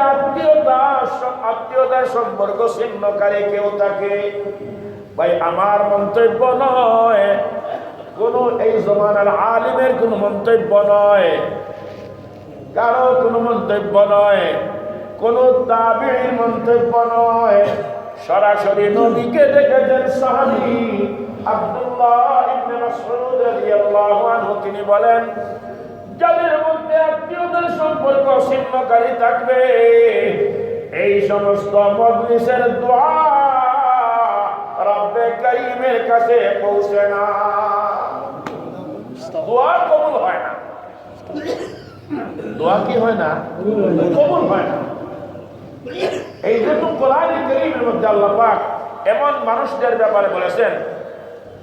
আত্মীয়তার সম্পর্ক ছিন্নকারী কেউ থাকে, ভাই আমার মন্তব্য নয়, কোন এই জমানার আলিমের কোন মন্তব্য নয়, কারো কোনো মন্তব্য নয়, কোন তাবিঈর মন্তব্য নয়, সরাসরি নবীকে দেখেছেন সাহাবী আব্দুল্লাহ ইবনে মাসউদ রাদিয়াল্লাহু আনহু, তিনি বলেন, যাদের মধ্যে আত্মীয়তার সম্পর্ক ছিন্নকারী থাকবে, এই সমস্ত মজলিসের দোয়া রব্বে কারীমের কাছে পৌঁছে না, দোয়া কবুল হয় না। দোয়া কি হয় না? কবুল হয় না। এই জন্য কোরআন কারীমের মধ্যে আল্লাহ পাক এমন মানুষদের ব্যাপারে বলেছেন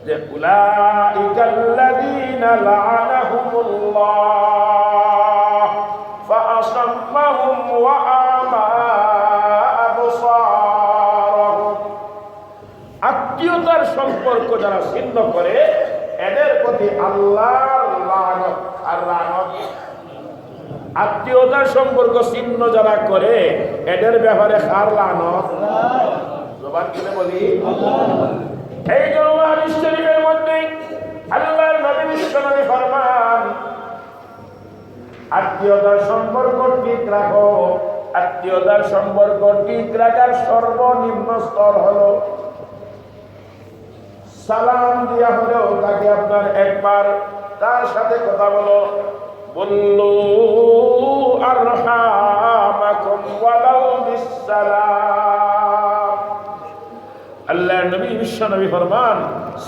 যে উলাইকাল্লাযীনা লা'নাহুমুল্লাহ ফাআসাম্মাহুম ওয়া আমা আবসারহুম। আত্মীয়তার সম্পর্ক যারা ছিন্ন করে, এদের প্রতি আল্লাহর লানত আর লানত। আত্মীয়তার সম্পর্ক ছিন্ন যারা করে, এদের ব্যাপারে কার লানত? জবান খুলে বলি এই জন্য হাদিস শরীফের মধ্যে আল্লাহর নবী বিশ্বনবী ফরমান, আত্মীয়তার সম্পর্ক ঠিক রাখো। আত্মীয়তার সম্পর্ক ঠিক রাখার সর্বনিম্ন স্তর হলো সালাম দিয়া হলেও তাকে আপনার একবার তার সাথে কথা বলো। বললু আরহামাকুম ওয়ালাউ বিসসালাম। আল্লাহর নবী বিশ্বনবী ফরমান,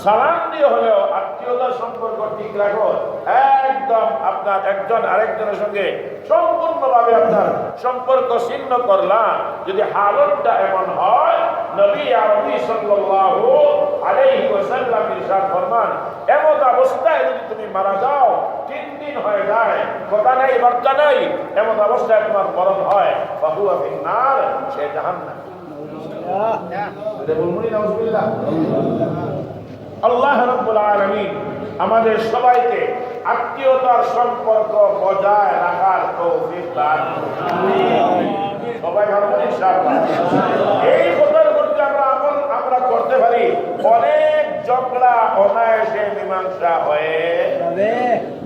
সালাম দিয়ে হলেও আত্মীয়তার সম্পর্ক ঠিক রাখো। একদম আপনার একজন আরেকজনের সঙ্গে সম্পূর্ণভাবে আপনার সম্পর্ক ছিন্ন করলাম, যদি হালতটা এমন হয়, নবী আরবি সাল্লাল্লাহু আলাইহি ওয়াসাল্লাম ইরশাদ ফরমান, এমন অবস্থায় যদি তুমি মারা যাও, 3 দিন হয়ে যায়, কথা নাই বার্তা নাই, এমন অবস্থায় তোমার মরণ হয়, ফাহুয়া ফিন্নার, সে জাহান্নাম। আল্লাহ রাব্বুল আলামিন আমাদের সবাইকে আত্মীয়তার সম্পর্ক বজায় রাখার তৌফিক দান করুন। সবাই ভাবুন ইনশাআল্লাহ। এই কথার মধ্যে আমরা করতে পারি, অনেক ঝগড়া অনায়াসে মীমাংসা হয়ে যাবে।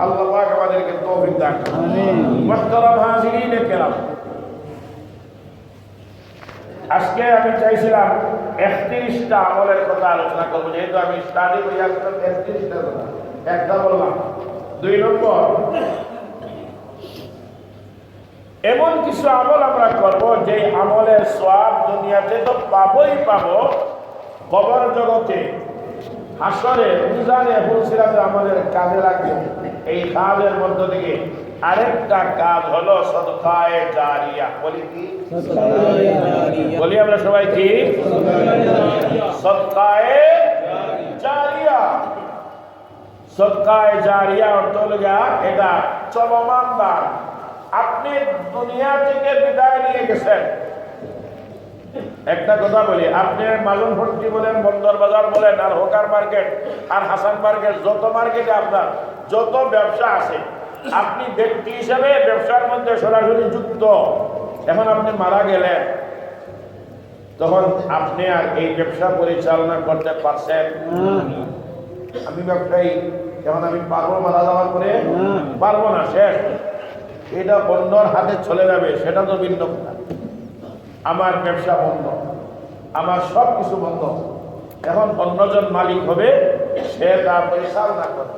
আল্লাহ পাক আমাদেরকে তৌফিক দান করুন। আমিন। মুহতারাম হাজিরিন কেরাম, আজকে আমি চাইছিলাম 31টা আমলের কথা আলোচনা করবো, যেহেতু আমি স্টাডি করি আসলাম 31টা কথা। একটা বললাম। 2 নম্বর, এমন কিছু আমল আমরা করব যে আমলের সওয়াব দুনিয়াতে তো পাবোই পাবো, কবর জগতে হাসরে মিজানে ফুলসিরাতে আমাদের কাজে লাগবে। এই কাজের মধ্য থেকে আরেকটা কাজ হলো সদকায়ে জারিয়া। বলি কি? বলি আমরা সবাই কি? সদকায়ে জারিয়া। সদকায়ে জারিয়া অর্থ হলো এটা চলমান দান। আপনি দুনিয়া থেকে বিদায় নিয়ে গেছেন। একটা কথা বলি, আপনি মালুম ভর্তি বলেন, বন্দর বাজার বলেন, আর হোকার মার্কেট আর হাসান মার্কেট, যত মার্কেটে আপনার যত ব্যবসা আছে, আপনি ব্যক্তি হিসেবে ব্যবসার মধ্যে সরাসরি যুক্ত। এখন আপনি মারা গেলেন, তখন আপনি আর এই ব্যবসা পরিচালনা করতে পারছেন? আমি ব্যবসায়ী, এখন আমি পারবো মারা যাওয়ার পরে? পারবো না, শেষ। এটা অন্যর হাতে চলে যাবে, সেটা তো ভিন্ন কথা। আমার ব্যবসা বন্ধ, আমার সব কিছু বন্ধ, এখন অন্যজন মালিক হবে, সে তার পরিচালনা করবে।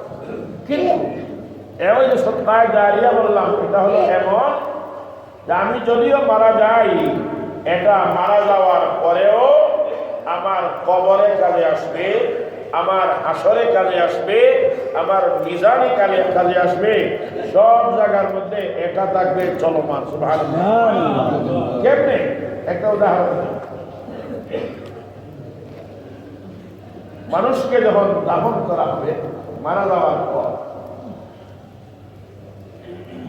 কিন্তু ওই যে সদকায়ে জারিয়া বললাম, এটা হলো এমন যে আমি যদিও মারা যাই, এটা মারা যাওয়ার পরেও আমার কবরে কাজে আসবে, আমার হাসরে কাজে আসবে, আমার মিজানে কাজে আসবে, সব জায়গার মধ্যে এটা থাকবে চলমান। সুবহানাল্লাহ। কেমনে? একটা উদাহরণ, মানুষকে যখন দাফন করা হবে মারা যাওয়ার পর,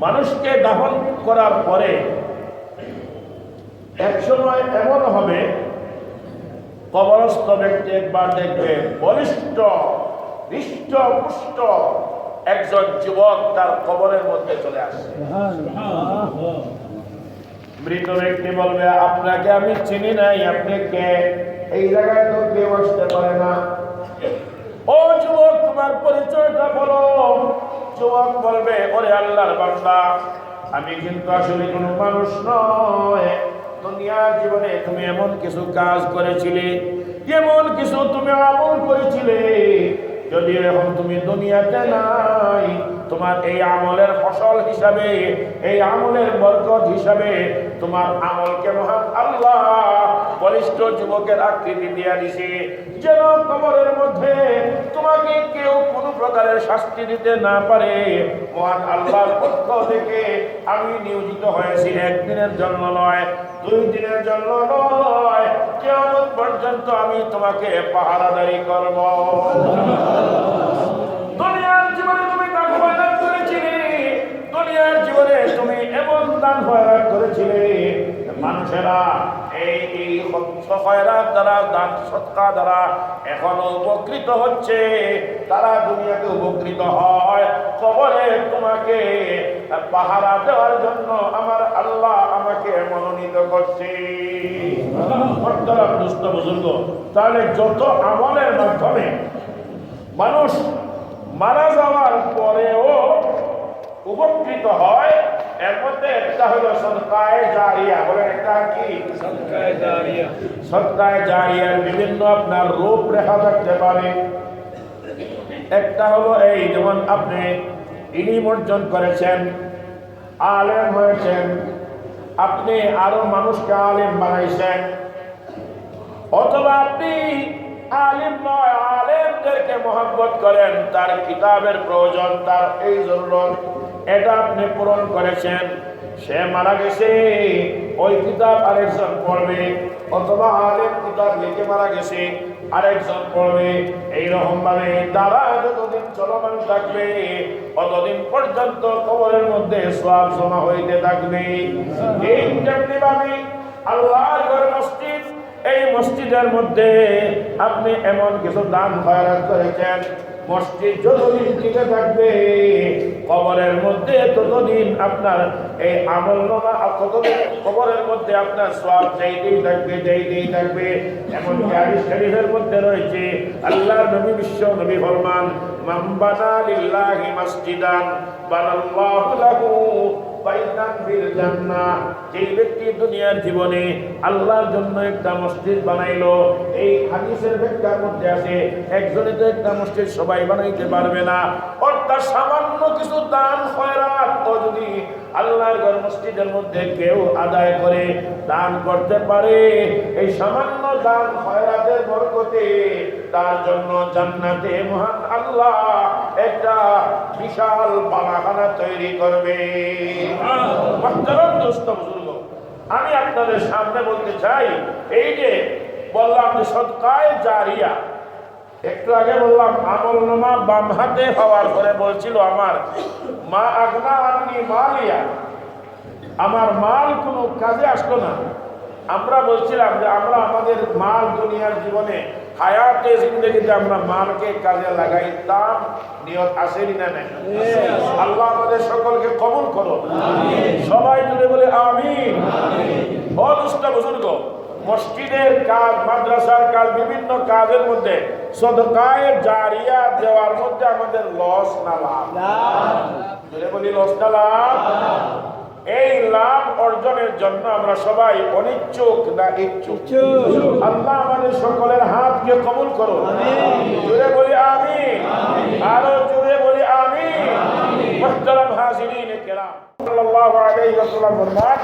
মানুষকে দাফন করার পরে এক সময় এমন হবে, কবরস্থ ব্যক্তি একবার দেখবে বলিষ্ঠ হৃষ্ট পুষ্ট একজন যুবক তার কবরের মধ্যে চলে আসে। মৃত ব্যক্তি বলবে, আপনাকে আমি চিনি নাই, আপনি কে? এই জায়গায় তো কেউ আসতে পারে না। ও যুবক, তোমার পরিচয়টা বলো। যুবক বলবে, ওরে আল্লাহর বান্দা, আমি কিন্তু আসলে কোনো মানুষ নয়। দুনিয়ার জীবনে তুমি এমন কিছু কাজ করেছিলে, এমন কিছু তুমি আমল করেছিলে, যদিও এখন তুমি দুনিয়াতে নাই, তোমার এই আমলের ফসল হিসাবে, এই আমলের বরকত হিসাবে তোমার আমলকে মহান আল্লাহ বলিষ্ঠ যুবকের আকৃতি দিয়া দিছে, যেন কবরের মধ্যে তোমাকে কেউ কোনো প্রকারের শাস্তি দিতে না পারে। মহান আল্লাহর পক্ষ থেকে আমি নিয়োজিত হয়েছি, একদিনের জন্য নয়, 2 দিনের জন্য নয়, কিয়ামত পর্যন্ত আমি তোমাকে পাহারাদারি করব। দুনিয়ার জীবনে তুমি দান খয়রাত করেছিলে, দুনিয়ার জীবনে তুমি এমন দান খয়রাত করেছিলে, মানুষেরা এই খয়রাত দ্বারা, দান সদকা দ্বারা এখনো উপকৃত হচ্ছে। তারা দুনিয়াতে উপকৃত হয়, কবরে তোমাকে পাহারা দেওয়ার জন্য আমার আল্লাহ আমাকে মনোনীত করছে। বুজুর্গ, তাহলে যত আমলের মাধ্যমে মানুষ মারা যাওয়ার পরেও উপকৃত হয়, এর মধ্যে একটা হলো সদকায়ে জারিয়া। বলেন, একটা কি? সদকায়ে জারিয়া। সদকায়ে জারিয়ার বিভিন্ন আপনার রূপরেখা থাকতে পারে। একটা হলো এই, যেমন আপনি ইলম অর্জন করেছেন, আলেম হয়েছেন, আপনি আরো মানুষকে আলেম বানাইছেন, অথবা আপনি আলিম নয়, আলেমদেরকে মহব্বত করেন, তার কিতাবের প্রয়োজন, তার এই জরুরত, এটা আপনি পূরণ করেছেন। সে মারা গেছে, ওই কিতাব আরেকজন পড়বে, অথবা আলেম কিতাব লিখে মারা গেছে, আরেকজন পড়বে। এইরকম ভাবে তারা যতদিন চলমান থাকবে, ততদিন পর্যন্ত কবরের মধ্যে সওয়াব জমা হইতে থাকবে। এই যেমনি ভাবে আল্লাহর ঘর মসজিদ, এই মসজিদের মধ্যে আপনি এমন কিছু দান খয়রাত করেছেন, মসজিদ যতদিন টিকে থাকবে, কবরের মধ্যে ততদিন আপনার এই আমলনামা, ততদিন কবরের মধ্যে আপনার সওয়াব চাইতেই থাকবে, চাইতেই থাকবে। এমন হাদিস শরীফের মধ্যে রয়েছে, আল্লাহর নবী, বিশ্ব নবী ফরমান, মান বানা লিল্লাহি মাসজিদান বানাল্লাহু লাহু বাইতান ফিল জান্নাহ। এই ব্যক্তি দুনিয়ার জীবনে আল্লাহর জন্য একটা মসজিদ বানাইলো। এই হাদিসের ব্যাখ্যার মধ্যে আছে, একজনে তো একটা মসজিদ সবাই বানাইতে পারবে না, অর্থাৎ সামান্য কিছু দান খয়রাত ও যদি আল্লাহর ঘর মসজিদের মধ্যে কেউ আদায় করে, দান করতে পারে, এই সামান্য দান খয়রাতের বরকতে তার জন্য জান্নাতে মহান আল্লাহ একটা বিশাল বাগান তৈরি করবে। আমি আপনাদের সামনে বলতে চাই, এই যে বললাম যে সদকায়ে জারিয়া, একটু আগে বললাম আমল নামা বাম হাতে হওয়ার পরে বলছিল আমার মা আগনা আননি মালিয়া, আমার মাল কোনো কাজে আসলো না। আমরা বলছিলাম যে আমরা আমাদের মাল দুনিয়ার জীবনে হায়াতে জিন্দগিতে আমরা মালকে কাজে লাগাইতাম, নিয়ত আসেনি না নাই? আল্লাহ আমাদের সকলকে কবুল করো, সবাই জুড়ে বলে আমিন। দুষ্ট বুজুর্গ, মসজিদের কাজ, মাদ্রাসার কাজ, বিভিন্ন কাজের মধ্যে সদকায়ে জারিয়া দেওয়ার মধ্যে আমাদের লস না লাভ? জুড়ে বলি লস না লাভ? এই লাভ অর্জনের জন্য আমরা সবাই অনিচ্ছুক না ইচ্ছুক? আল্লাহ আমাদের সকলের হাতকে কবুল করো, জুড়ে বলি আমিন, আরো জুড়ে বলি আমিন। মুহতারাম হাজিরিন কিরাম, সাল্লাল্লাহু আলাইহি ওয়াসাল্লাম ফরমান,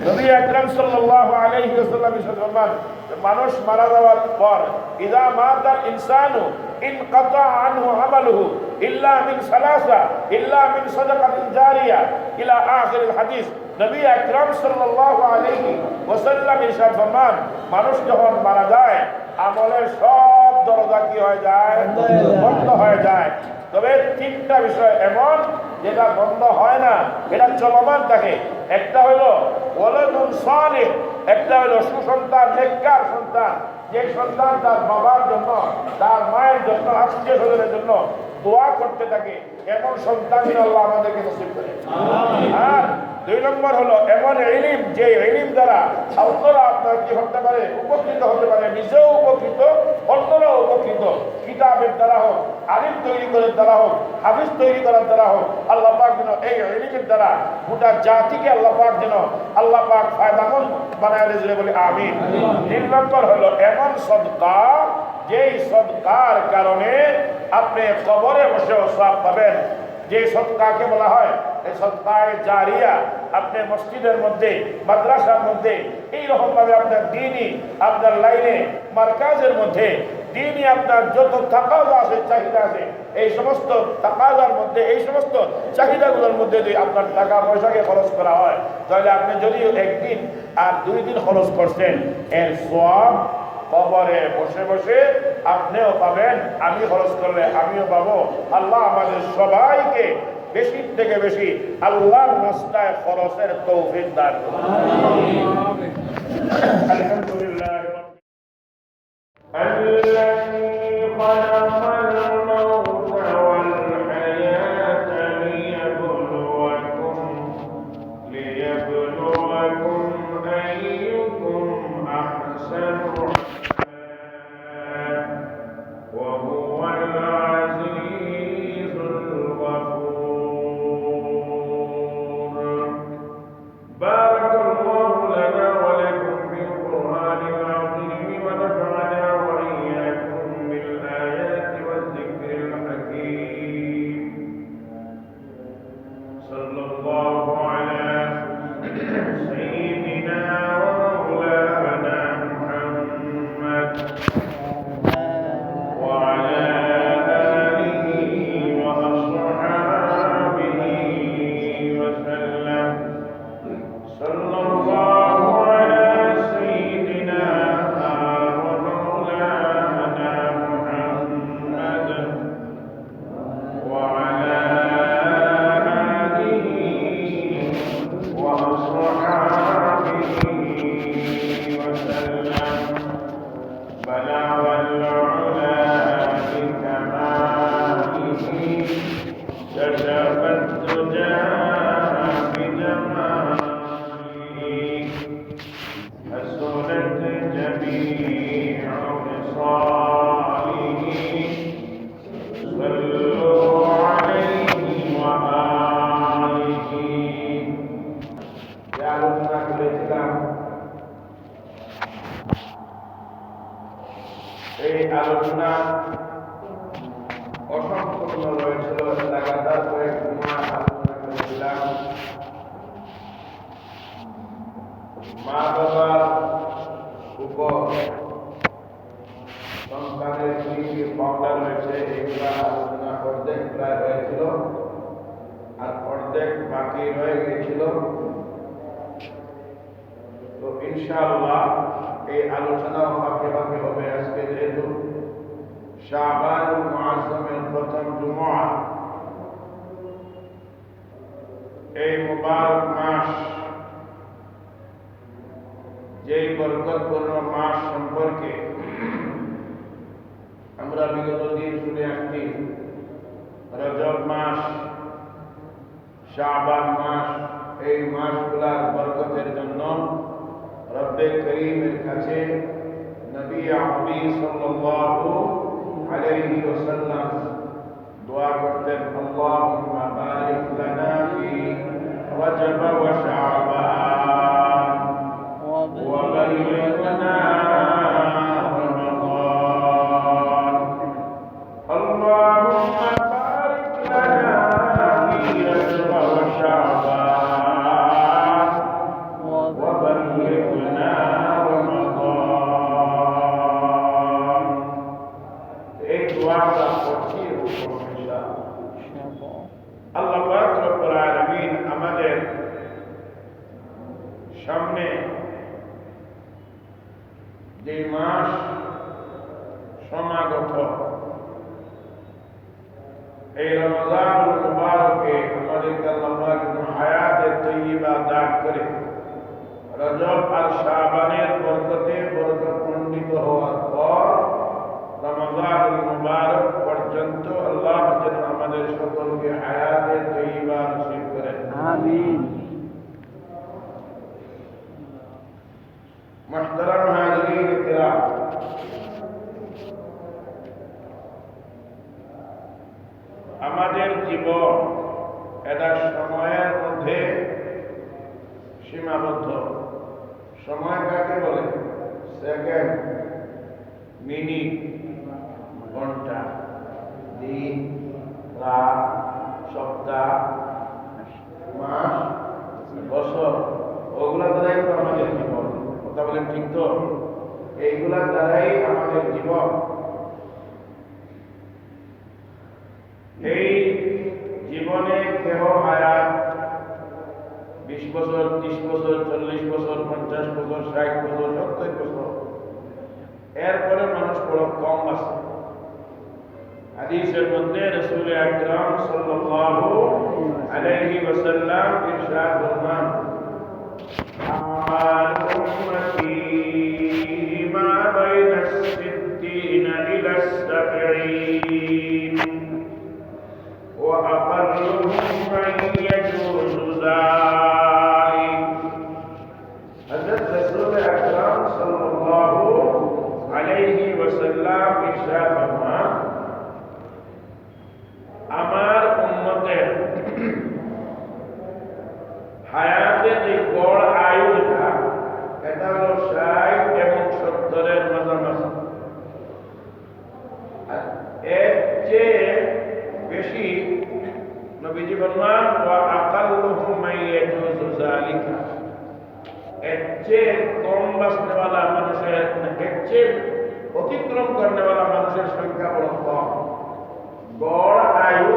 নবী আকরাম সাল্লাল্লাহু আলাইহি ওয়াসাল্লাম ফরমান, মানুষ মারা যাওয়ার পর ইযা মাতাল ইনসানু ইনকাতা আনহু আমালুহু ইল্লা মিন সালাসা ইল্লা মিন সাদাকাতিন জারিয়া ইলা আখিরিল হাদিস। নবী আকরাম সাল্লাল্লাহু আলাইহি ওয়াসাল্লাম ইরশাদ ফরমান, মানুষ যখন মারা যায় আমলের সব দরজা কি হয়ে যায়? বন্ধ হয়ে যায়। তবে তিনটা বিষয় এমন যেটা বন্ধ হয় না, এটা চলমান থাকে। একটা হলো ওয়ালাদুন সালিহ, একটা হলো সুসন্তান, নেককার সন্তান, যে সন্তান তার বাবার জন্য, তার মায়ের জন্য, আত্মীয় স্বজনের জন্য দোয়া করতে থাকে, এমন সন্তান আল্লাহ আমাদেরকে নসিব করে। আর দুই নম্বর হলো এমন ইলম, যে ইলম দ্বারা অন্যরা আপনার কি হতে পারে? উপকৃত হতে পারে, নিজেও উপকৃত, অন্যরাও উপকৃত। কিতাবের দ্বারা হোক, আলিম তৈরি করার দ্বারা হোক, হাফিজ তৈরি করার দ্বারা হোক, আল্লাহ পাক যেন এই ইলমের দ্বারা গোটা জাতিকে আল্লাহ পাক যেন আল্লাহ পাক ফায়দামন্দ বানায় দিলে বলে আমিন। তিন নম্বর হলো এমন সদকা, যেই সদকার কারণে আপনি কবরে বসেও সওয়াব পাবেন। যে সদকাকে বলা হয় এই সদকায়ে জারিয়া। আপনি মসজিদের মধ্যে, মাদ্রাসার মধ্যে এইরকম ভাবে আপনার দ্বীনি, আপনার লাইনে মার্কাজের মধ্যে দ্বীনি আপনার যত তাকাজা আছে, চাহিদা আছে, এই সমস্ত তাকাজার মধ্যে, এই সমস্ত চাহিদাগুলোর মধ্যে যদি আপনার টাকা পয়সাকে খরচ করা হয়, তাহলে আপনি যদিও একদিন আর 2 দিন খরচ করছেন, এর সওয়াব কবরে বসে বসে আপনিও পাবেন, আমি খরচ করলে আমিও পাবো। আল্লাহ আমাদের সবাইকে বেশি থেকে বেশি আল্লাহর রাস্তায় খরচের তৌফিক দান করুন। আলহামদুলিল্লাহ। এই আলোচনা অসংখ্য রয়েছিল, লাগাতার কয়েক মাস আলোচনা করেছিলাম মা বাবার উপর সন্তানের কি কি পাওনা রয়েছে, এগুলা আলোচনা অর্ধেক প্রায় হয়েছিল, আর অর্ধেক বাকি রয়ে গিয়েছিল। তো ইনশাআল্লাহ এই আলোচনা ফাঁকে ফাঁকে হবে। আজকে যেহেতু শাবানুল মুআজ্জমের প্রথম জুমআ। এই মুবারক মাস, যেই বরকতপূর্ণ মাস সম্পর্কে আমরা বিগত দিন শুনে আসছি, রজব মাস, শাবান মাস, এই মাসগুলার বরকতের জন্য রব্বে করিমের কাছে নবী আরবি সাল্লাল্লাহু আলাইহি ওয়াসাল্লাম দোয়া করতেন, আল্লাহুম্মা বারিক লানা ফি রজব ওয়া শাবান ওয়া বাল্লিগনা রমাদান। আল্লাহুম্মা বারিক লানা ফি রজব ওয়া শাবান ওয়া বাল্লিগনা রমাদান। এই দোয়াটা করছি আল্লাহ পাক রব্বুল আলামিন আমাদের সামনে যে মাস সমাগত, এই রমজানুল মুবারকে আমাদেরকে আল্লাহ পাক হায়াতে তৈয়্যিবা দান করে রজব আর শাবানের বরকতে বরকতমণ্ডিত হওয়ার পর রমজানুল মুবারক পর্যন্ত আল্লাহ যেন আমাদের সকলকে হায়াতে তৈয়্যিবা নসিব করেন, আমিন। মুহতারাম হাজিরিন কিরাম, আমাদের জীবন এটা সময়ের মধ্যে সীমাবদ্ধ। সময় কাকে বলে? সেকেন্ড, মিনিট, ঘন্টা, দিন, রাত, সপ্তাহ, মাস, বছর, ওগুলা দ্বারাই তো আমাদের জীবন। কথা বলেন ঠিক তো? এইগুলা দ্বারাই আমাদের জীবন। এই জীবনে কেহ হায়াত 20 বছর, 30 বছর, 40 বছর, 50 বছর, 60 বছর, 70 বছর, এরপরে মানুষ বড় কম আছে। হাদিসের মধ্যে রাসূল আকরাম সাল্লাল্লাহু আলাইহি ওয়াসাল্লাম ইরশাদ ফরমান, আমার উম্মতি মা বাইনা সিদ্দিনা ইলা সাবঈন ওয়া আকাল্লুহুম মান ইয়াজুজু যালিক। হযরত রাসূল আকরাম সাল্লাল্লাহু আলাইহি ওয়াসাল্লাম ইরশাদ ফরমান, আমার উম্মতের হায়াতের যে গড় আয়ু এটা হলো 60 এবং 70-এর মাঝামাঝি। এর চেয়ে বেশি নবীজি ফরমান, ওয়া আকাল্লুহুম মান ইয়াজুজু যালিকা, এর চেয়ে কম বাঁচনেওয়ালা মানুষের, এর চেয়ে অতিক্রম করনেওয়ালা মানুষের সংখ্যা বড় কম। গড় আয়ু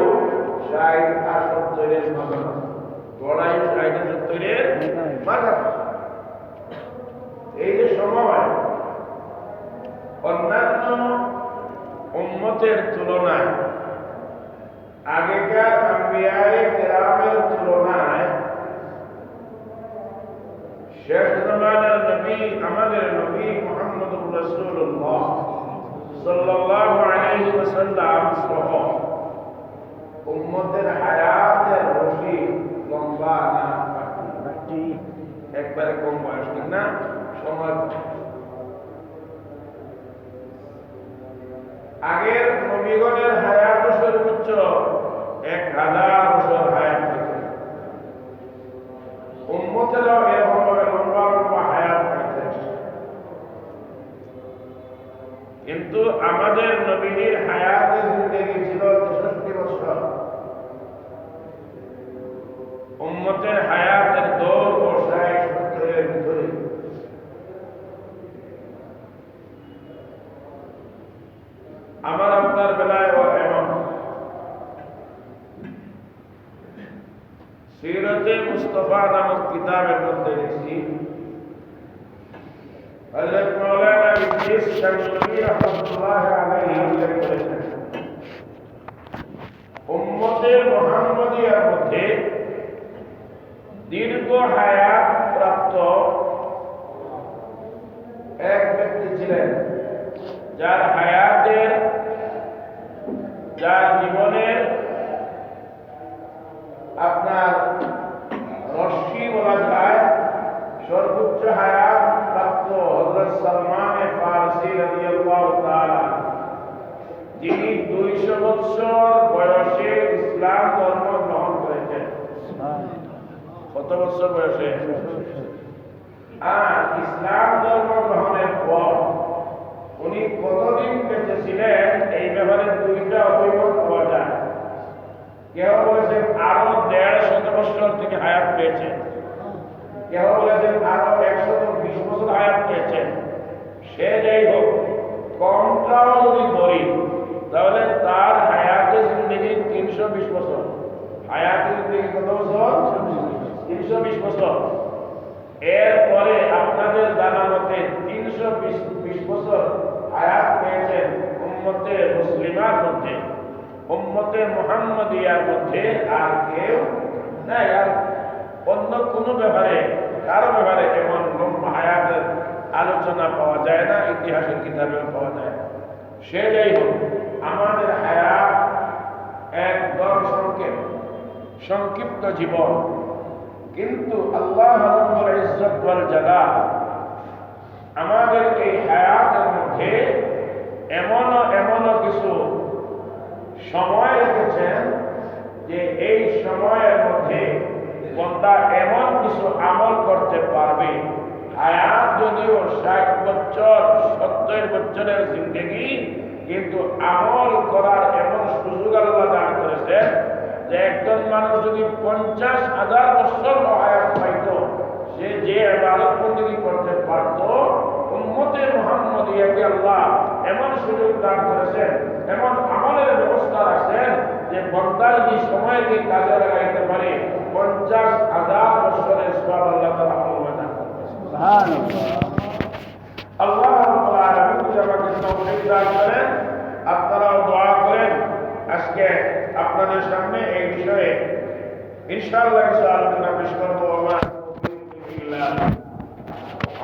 60 আর 70-এর মাঝামাঝি। গড় আয়ু 60 আর 70-এর মাঝামাঝি। এই যে সময় অন্যান্য উম্মতের তুলনায়, আগেকার আম্বিয়ায়ে কেরামের তুলনায় শেষ জামানার নবী, আমাদের নবী মুহাম্মদুর রাসূলুল্লাহ সাল্লাল্লাহু আলাইহি ওয়াসাল্লাম সহ উম্মতের হায়াতের রশি লম্বা না বাকি, একবারে কম বয়স, ঠিক না? সময় আগের নবীগণের হায়াত সর্বোচ্চ 1000 বছর হায়াত হয়েছে। উম্মতেরাও এরকম ভাবে লম্বা লম্বা হায়াত হয়েছে, কিন্তু আমাদের নবীর হায়াতের জিন্দেগি ছিল 63 বছর। উম্মতের হায়াতের দৌড় ও 60-70-এর ভিতরে। আমার আপনার বেলায় ও এমন। সিরাতে মুস্তাফা নামক কিতাবের মধ্যে দেখছি হযরত মাওলানা ইদ্রিস শামসুদ্দীন রাহমাতুল্লাহ আলাইহি উল্লেখ করেছেন, উম্মতে মুহাম্মদিয়ার মধ্যে দীর্ঘ হায়াত প্রাপ্ত এক ব্যক্তি ছিলেন, যার জীবনের আপনার রশ্মি বলা যায় সর্বোচ্চ হায়াত প্রাপ্ত হযরত সালমান ফারসি রাদিয়াল্লাহু তাআলা, যিনি 200 বছর বয়সে ইসলাম ধর্ম গ্রহণ করেছেন। কত বছর বয়সে? আর ইসলাম ধর্ম গ্রহণের পর উনি কতদিন বেঁচে ছিলেন এই ব্যাপারে দুইটা অভিমত পাওয়া যায়। কেউ বলেছেন আরো 150 বছর থেকে হায়াত পেয়েছেন, কেউ বলেছেন আরো 120 বছর হায়াত পেয়েছেন। সে যাই হোক, কমটাও যদি ধরি তাহলে তার হায়াতে জিন্দেগি 320 বছর। হায়াতে জিন্দেগি কত বছর? 320 বছর। এরপরে আপনাদের জানা মতে 320 বছর হায়াত পেয়েছেন উম্মতে মুসলিমার মধ্যে, উম্মতে মুহাম্মদিয়ার মধ্যে আর কেউ নাই। আর অন্য কোনো ব্যাপারে কারো ব্যাপারে এমন লম্বা হায়াতের আলোচনা পাওয়া যায় না, ইতিহাসের কিতাবেও পাওয়া যায় না। সে যাই হোক, আমাদের হায়াত একদম সংক্ষিপ্ত জীবন, কিন্তু আল্লাহ রাব্বুল ইজ্জত ওয়াল জালাল আমাদের এই হায়াতের মধ্যে এমন কিছু সময় রেখেছেন যে এই সময়ের মধ্যে বান্দা এমন কিছু আমল করতে পারবে। হায়াত যদিও 60 বছর 70 বছরের জিন্দেগি, কিন্তু আমল করার এমন সুযোগ আল্লাহ দান করেছেন যে একজন মানুষ যদি 50,000 বছর হায়াত পাইত, সে যে ইবাদত বন্দেগী করতে পারত। উম্মতে মুহাম্মদিয়াকে আল্লাহ এমন সুযোগ দান করেছেন, এমন আমলের ব্যবস্থা রাখছেন যে বান্দা যদি সময়কে কাজে লাগাইতে পারে 50,000 বছরের সওয়াব আল্লাহ তাআলা আমলে দান করেন। সুবহানাল্লাহ। আল্লাহ রাব্বুল আলামিন আমাকে তৌফিক দান করেন। আপনারাও দোয়া করেন। আজকে আপনাদের সামনে এই বিষয়ে ইনশাআল্লাহ কিছু আলোচনা পেশ করবো। আমার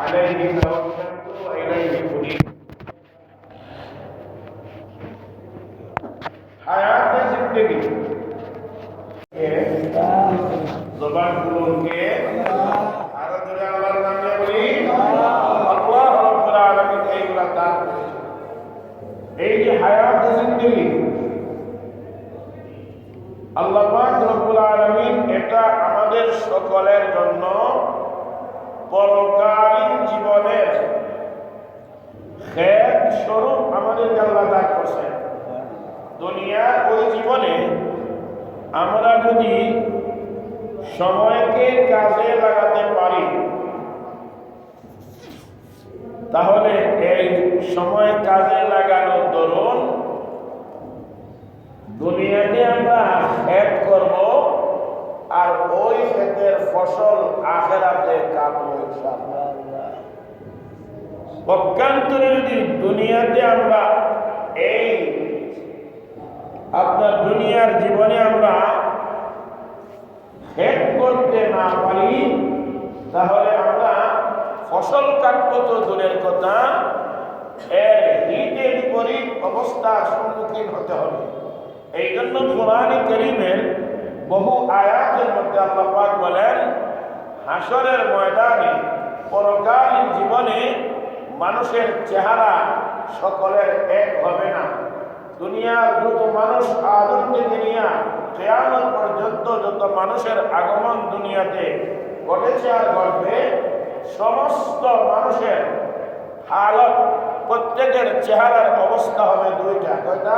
আলাইহি তাওয়াক্কালতু ওয়া ইলাইহি উনীব। হায়াতে জিন্দেগি জবান খুলুনকে আরো জোরে আল্লাহর নাম নিয়ে বলি, আল্লাহ রাব্বুল আলামিন এইগুলা দান করেছেন। এই যে হায়াতে জিন্দেগি আল্লাহ পাক রব্বুল আলামিন এটা আমাদের সকলের জন্য পরকালীন জীবনের খেত স্বরূপ আমাদের আল্লাহ দান করেছেন। দুনিয়ার ওই জীবনে আমরা যদি সময়কে কাজে লাগাতে পারি, তাহলে এই সময় কাজে লাগানোর দরুন দুনিয়াতে আমরা খেত করব, আর ওই খেতের ফসল আখিরাতে কাটবো ইনশাআল্লাহ। পক্ষান্তরে যদি দুনিয়াতে আমরা এই আপনার দুনিয়ার জীবনে আমরা খেত করতে না পারি, তাহলে আমরা ফসল কাটবো তো দূরের কথা, এর হিতে বিপরীত অবস্থার সম্মুখীন হতে হবে। এই জন্য কোরআনে কারীমের বহু আয়াতের মধ্যে আল্লাহ পাক বলেন, হাসরের ময়দানে পরকালীন জীবনে মানুষের চেহারা সকলের এক হবে না। দুনিয়ার যত মানুষ আদম থেকে নিয়ে কিয়ামত পর্যন্ত যত মানুষের আগমন দুনিয়াতে ঘটেছে আর ঘটবে, সমস্ত মানুষের হালত, প্রত্যেকের চেহারার অবস্থা হবে দুইটা। কয়টা?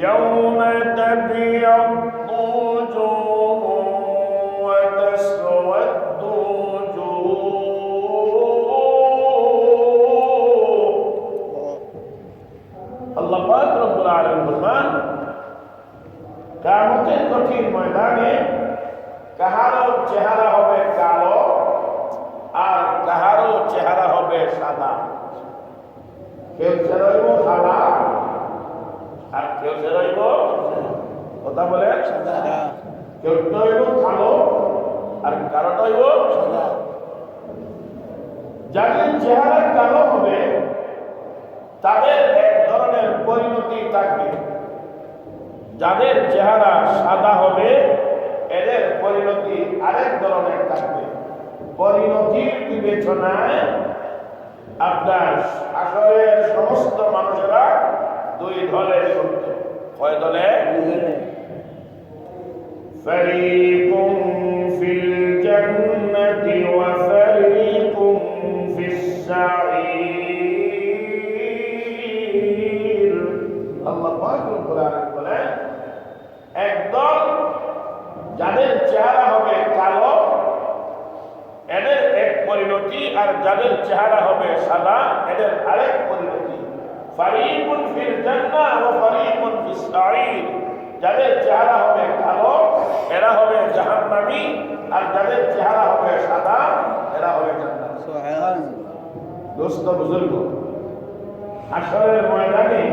يوم تبيض وجوه وتسود وجوه। আল্লাহ পাক রব্বুল আলামিন বলেন, কিয়ামতের কঠিন ময়দানে কাহারো চেহারা হবে কালো আর কাহারো চেহারা হবে সাদা। কেউ চেরইব সাদা আর কেউ চেরইব কথা বলে সাদা। কেউ টইব কালো আর কারো টইব সাদা। যাদের চেহারা কালো হবে তাদের এক ধরনের পরিণতি থাকবে, যাদের চেহারা সাদা হবে এদের পরিণতি আরেক ধরনের থাকবে। পরিণতির বিবেচনায় আপনার আসরের সমস্ত মানুষেরা দুই দলে শুনতে। কয় দলে? ফারিকুম ফিল জান্নাতি ওয়া ফারিকুম ফিস সাঈর। আল্লাহ পাকুল কোরআনে বলেন একদল যাদের চেহারা হবে কালো এদের এক পরিণতি, আর যাদের চেহারা হবে সাদা এদের আরেক পরিণতি। ফারিকুন ফিল জান্নাহ ওয়া ফারিকুন ফিস সাঈর। যাদের চেহারা হবে কালো এরা হবে জাহান্নামী, আর যাদের চেহারা হবে সাদা এরা হবে জান্নাতি। সুবহানাল্লাহ। দোস্ত বুজুর্গ, হাশরের ময়দানে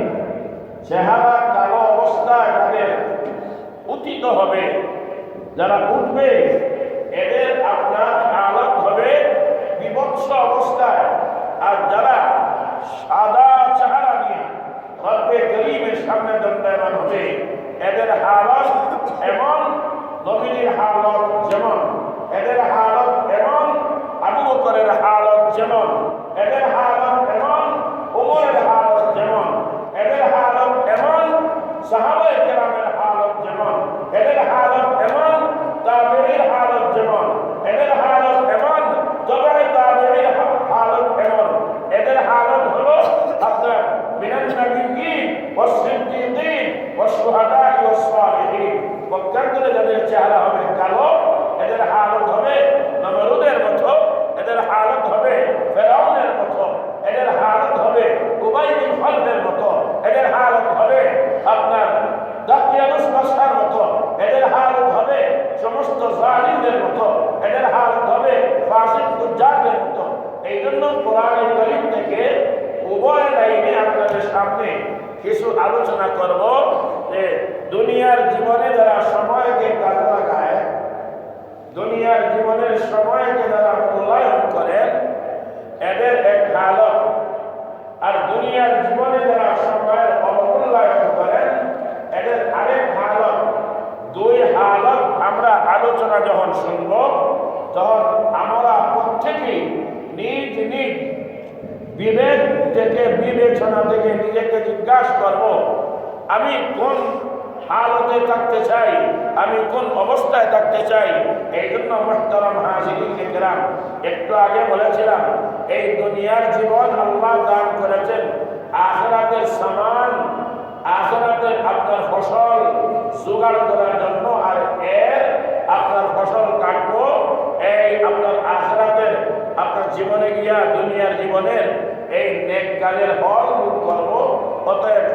চেহারা কালো অবস্থায় যাদের উত্থিত হবে, যারা উঠবে এদের আপনার হালত হবে বিভৎস অবস্থায়। আর যারা সাদা চেহারা নিয়ে রব্বে করিমের সামনে দণ্ডায়মান হবে এদের হালত এমন, নবীর হালত যেমন, এদের হালত এমন, আবু বকরের হালত যেমন, এদের হালত এমন, ওমরের হালত যেমন, এদের হালত এমন, সাহাবায়ে কেরামের হালত যেমন, এদের হালত এমন, তাবেঈর হালত যেমন, এদের হালত এমন, তবে তাবেঈর হালত এমন। এদের হালত হলো আপনার মিনান নাবিয়্যিন ওয়াস সিদ্দীকিন ওয়াস শুহাদা'i ওয়াস সালিহিন। পক্ষান্তরে যাদের চেহারা হবে কালো এদের হালত হবে নমরুদের মতো, এদের হালত হবে ফেরাউনের মতো, এদের হালত হবে উবাই বিন খালদের মতো, এদের হালত হবে আপনার দাকিয়ানুস বাশার মতো, এদের হালত হবে সমস্ত জালিমদের মতো, এদের হালত হবে ফাসিক ফুজ্জারদের মতো। এই জন্য কোরআনে কারীম থেকে উভয় লাইনে আপনাদের সামনে কিছু আলোচনা করব যে দুনিয়ার জীবনে যারা সময়কে কাজে লাগায়, দুনিয়ার জীবনের সময়কে যারা মূল্যায়ন করেন এদের এক হালত, আর দুনিয়ার জীবনে যারা সময়ের অবমূল্যায়ন করেন এদের আরেক হালত। দুই হালত আমরা আলোচনা যখন শুনব তখন আমরা প্রত্যেকেই নিজ নিজ বিবেক থেকে, বিবেচনা থেকে নিজেকে জিজ্ঞাসা করব আমি কোন হালতে থাকতে চাই, আমি কোন অবস্থায় থাকতে চাই। এই জন্য মুহতারাম হাজিরিন কিরাম, একটু আগে বলেছিলাম এই দুনিয়ার জীবন আল্লাহ দান করেছেন আখিরাতের সামান, আখিরাতের আপনার ফসল জোগাড় করার জন্য, আর এর আপনার ফসল কাটবো এই আপনার আখিরাতের আপনার জীবনে গিয়া দুনিয়ার জীবনের এই নেক কাজের ফল ভোগ করবো। অতএব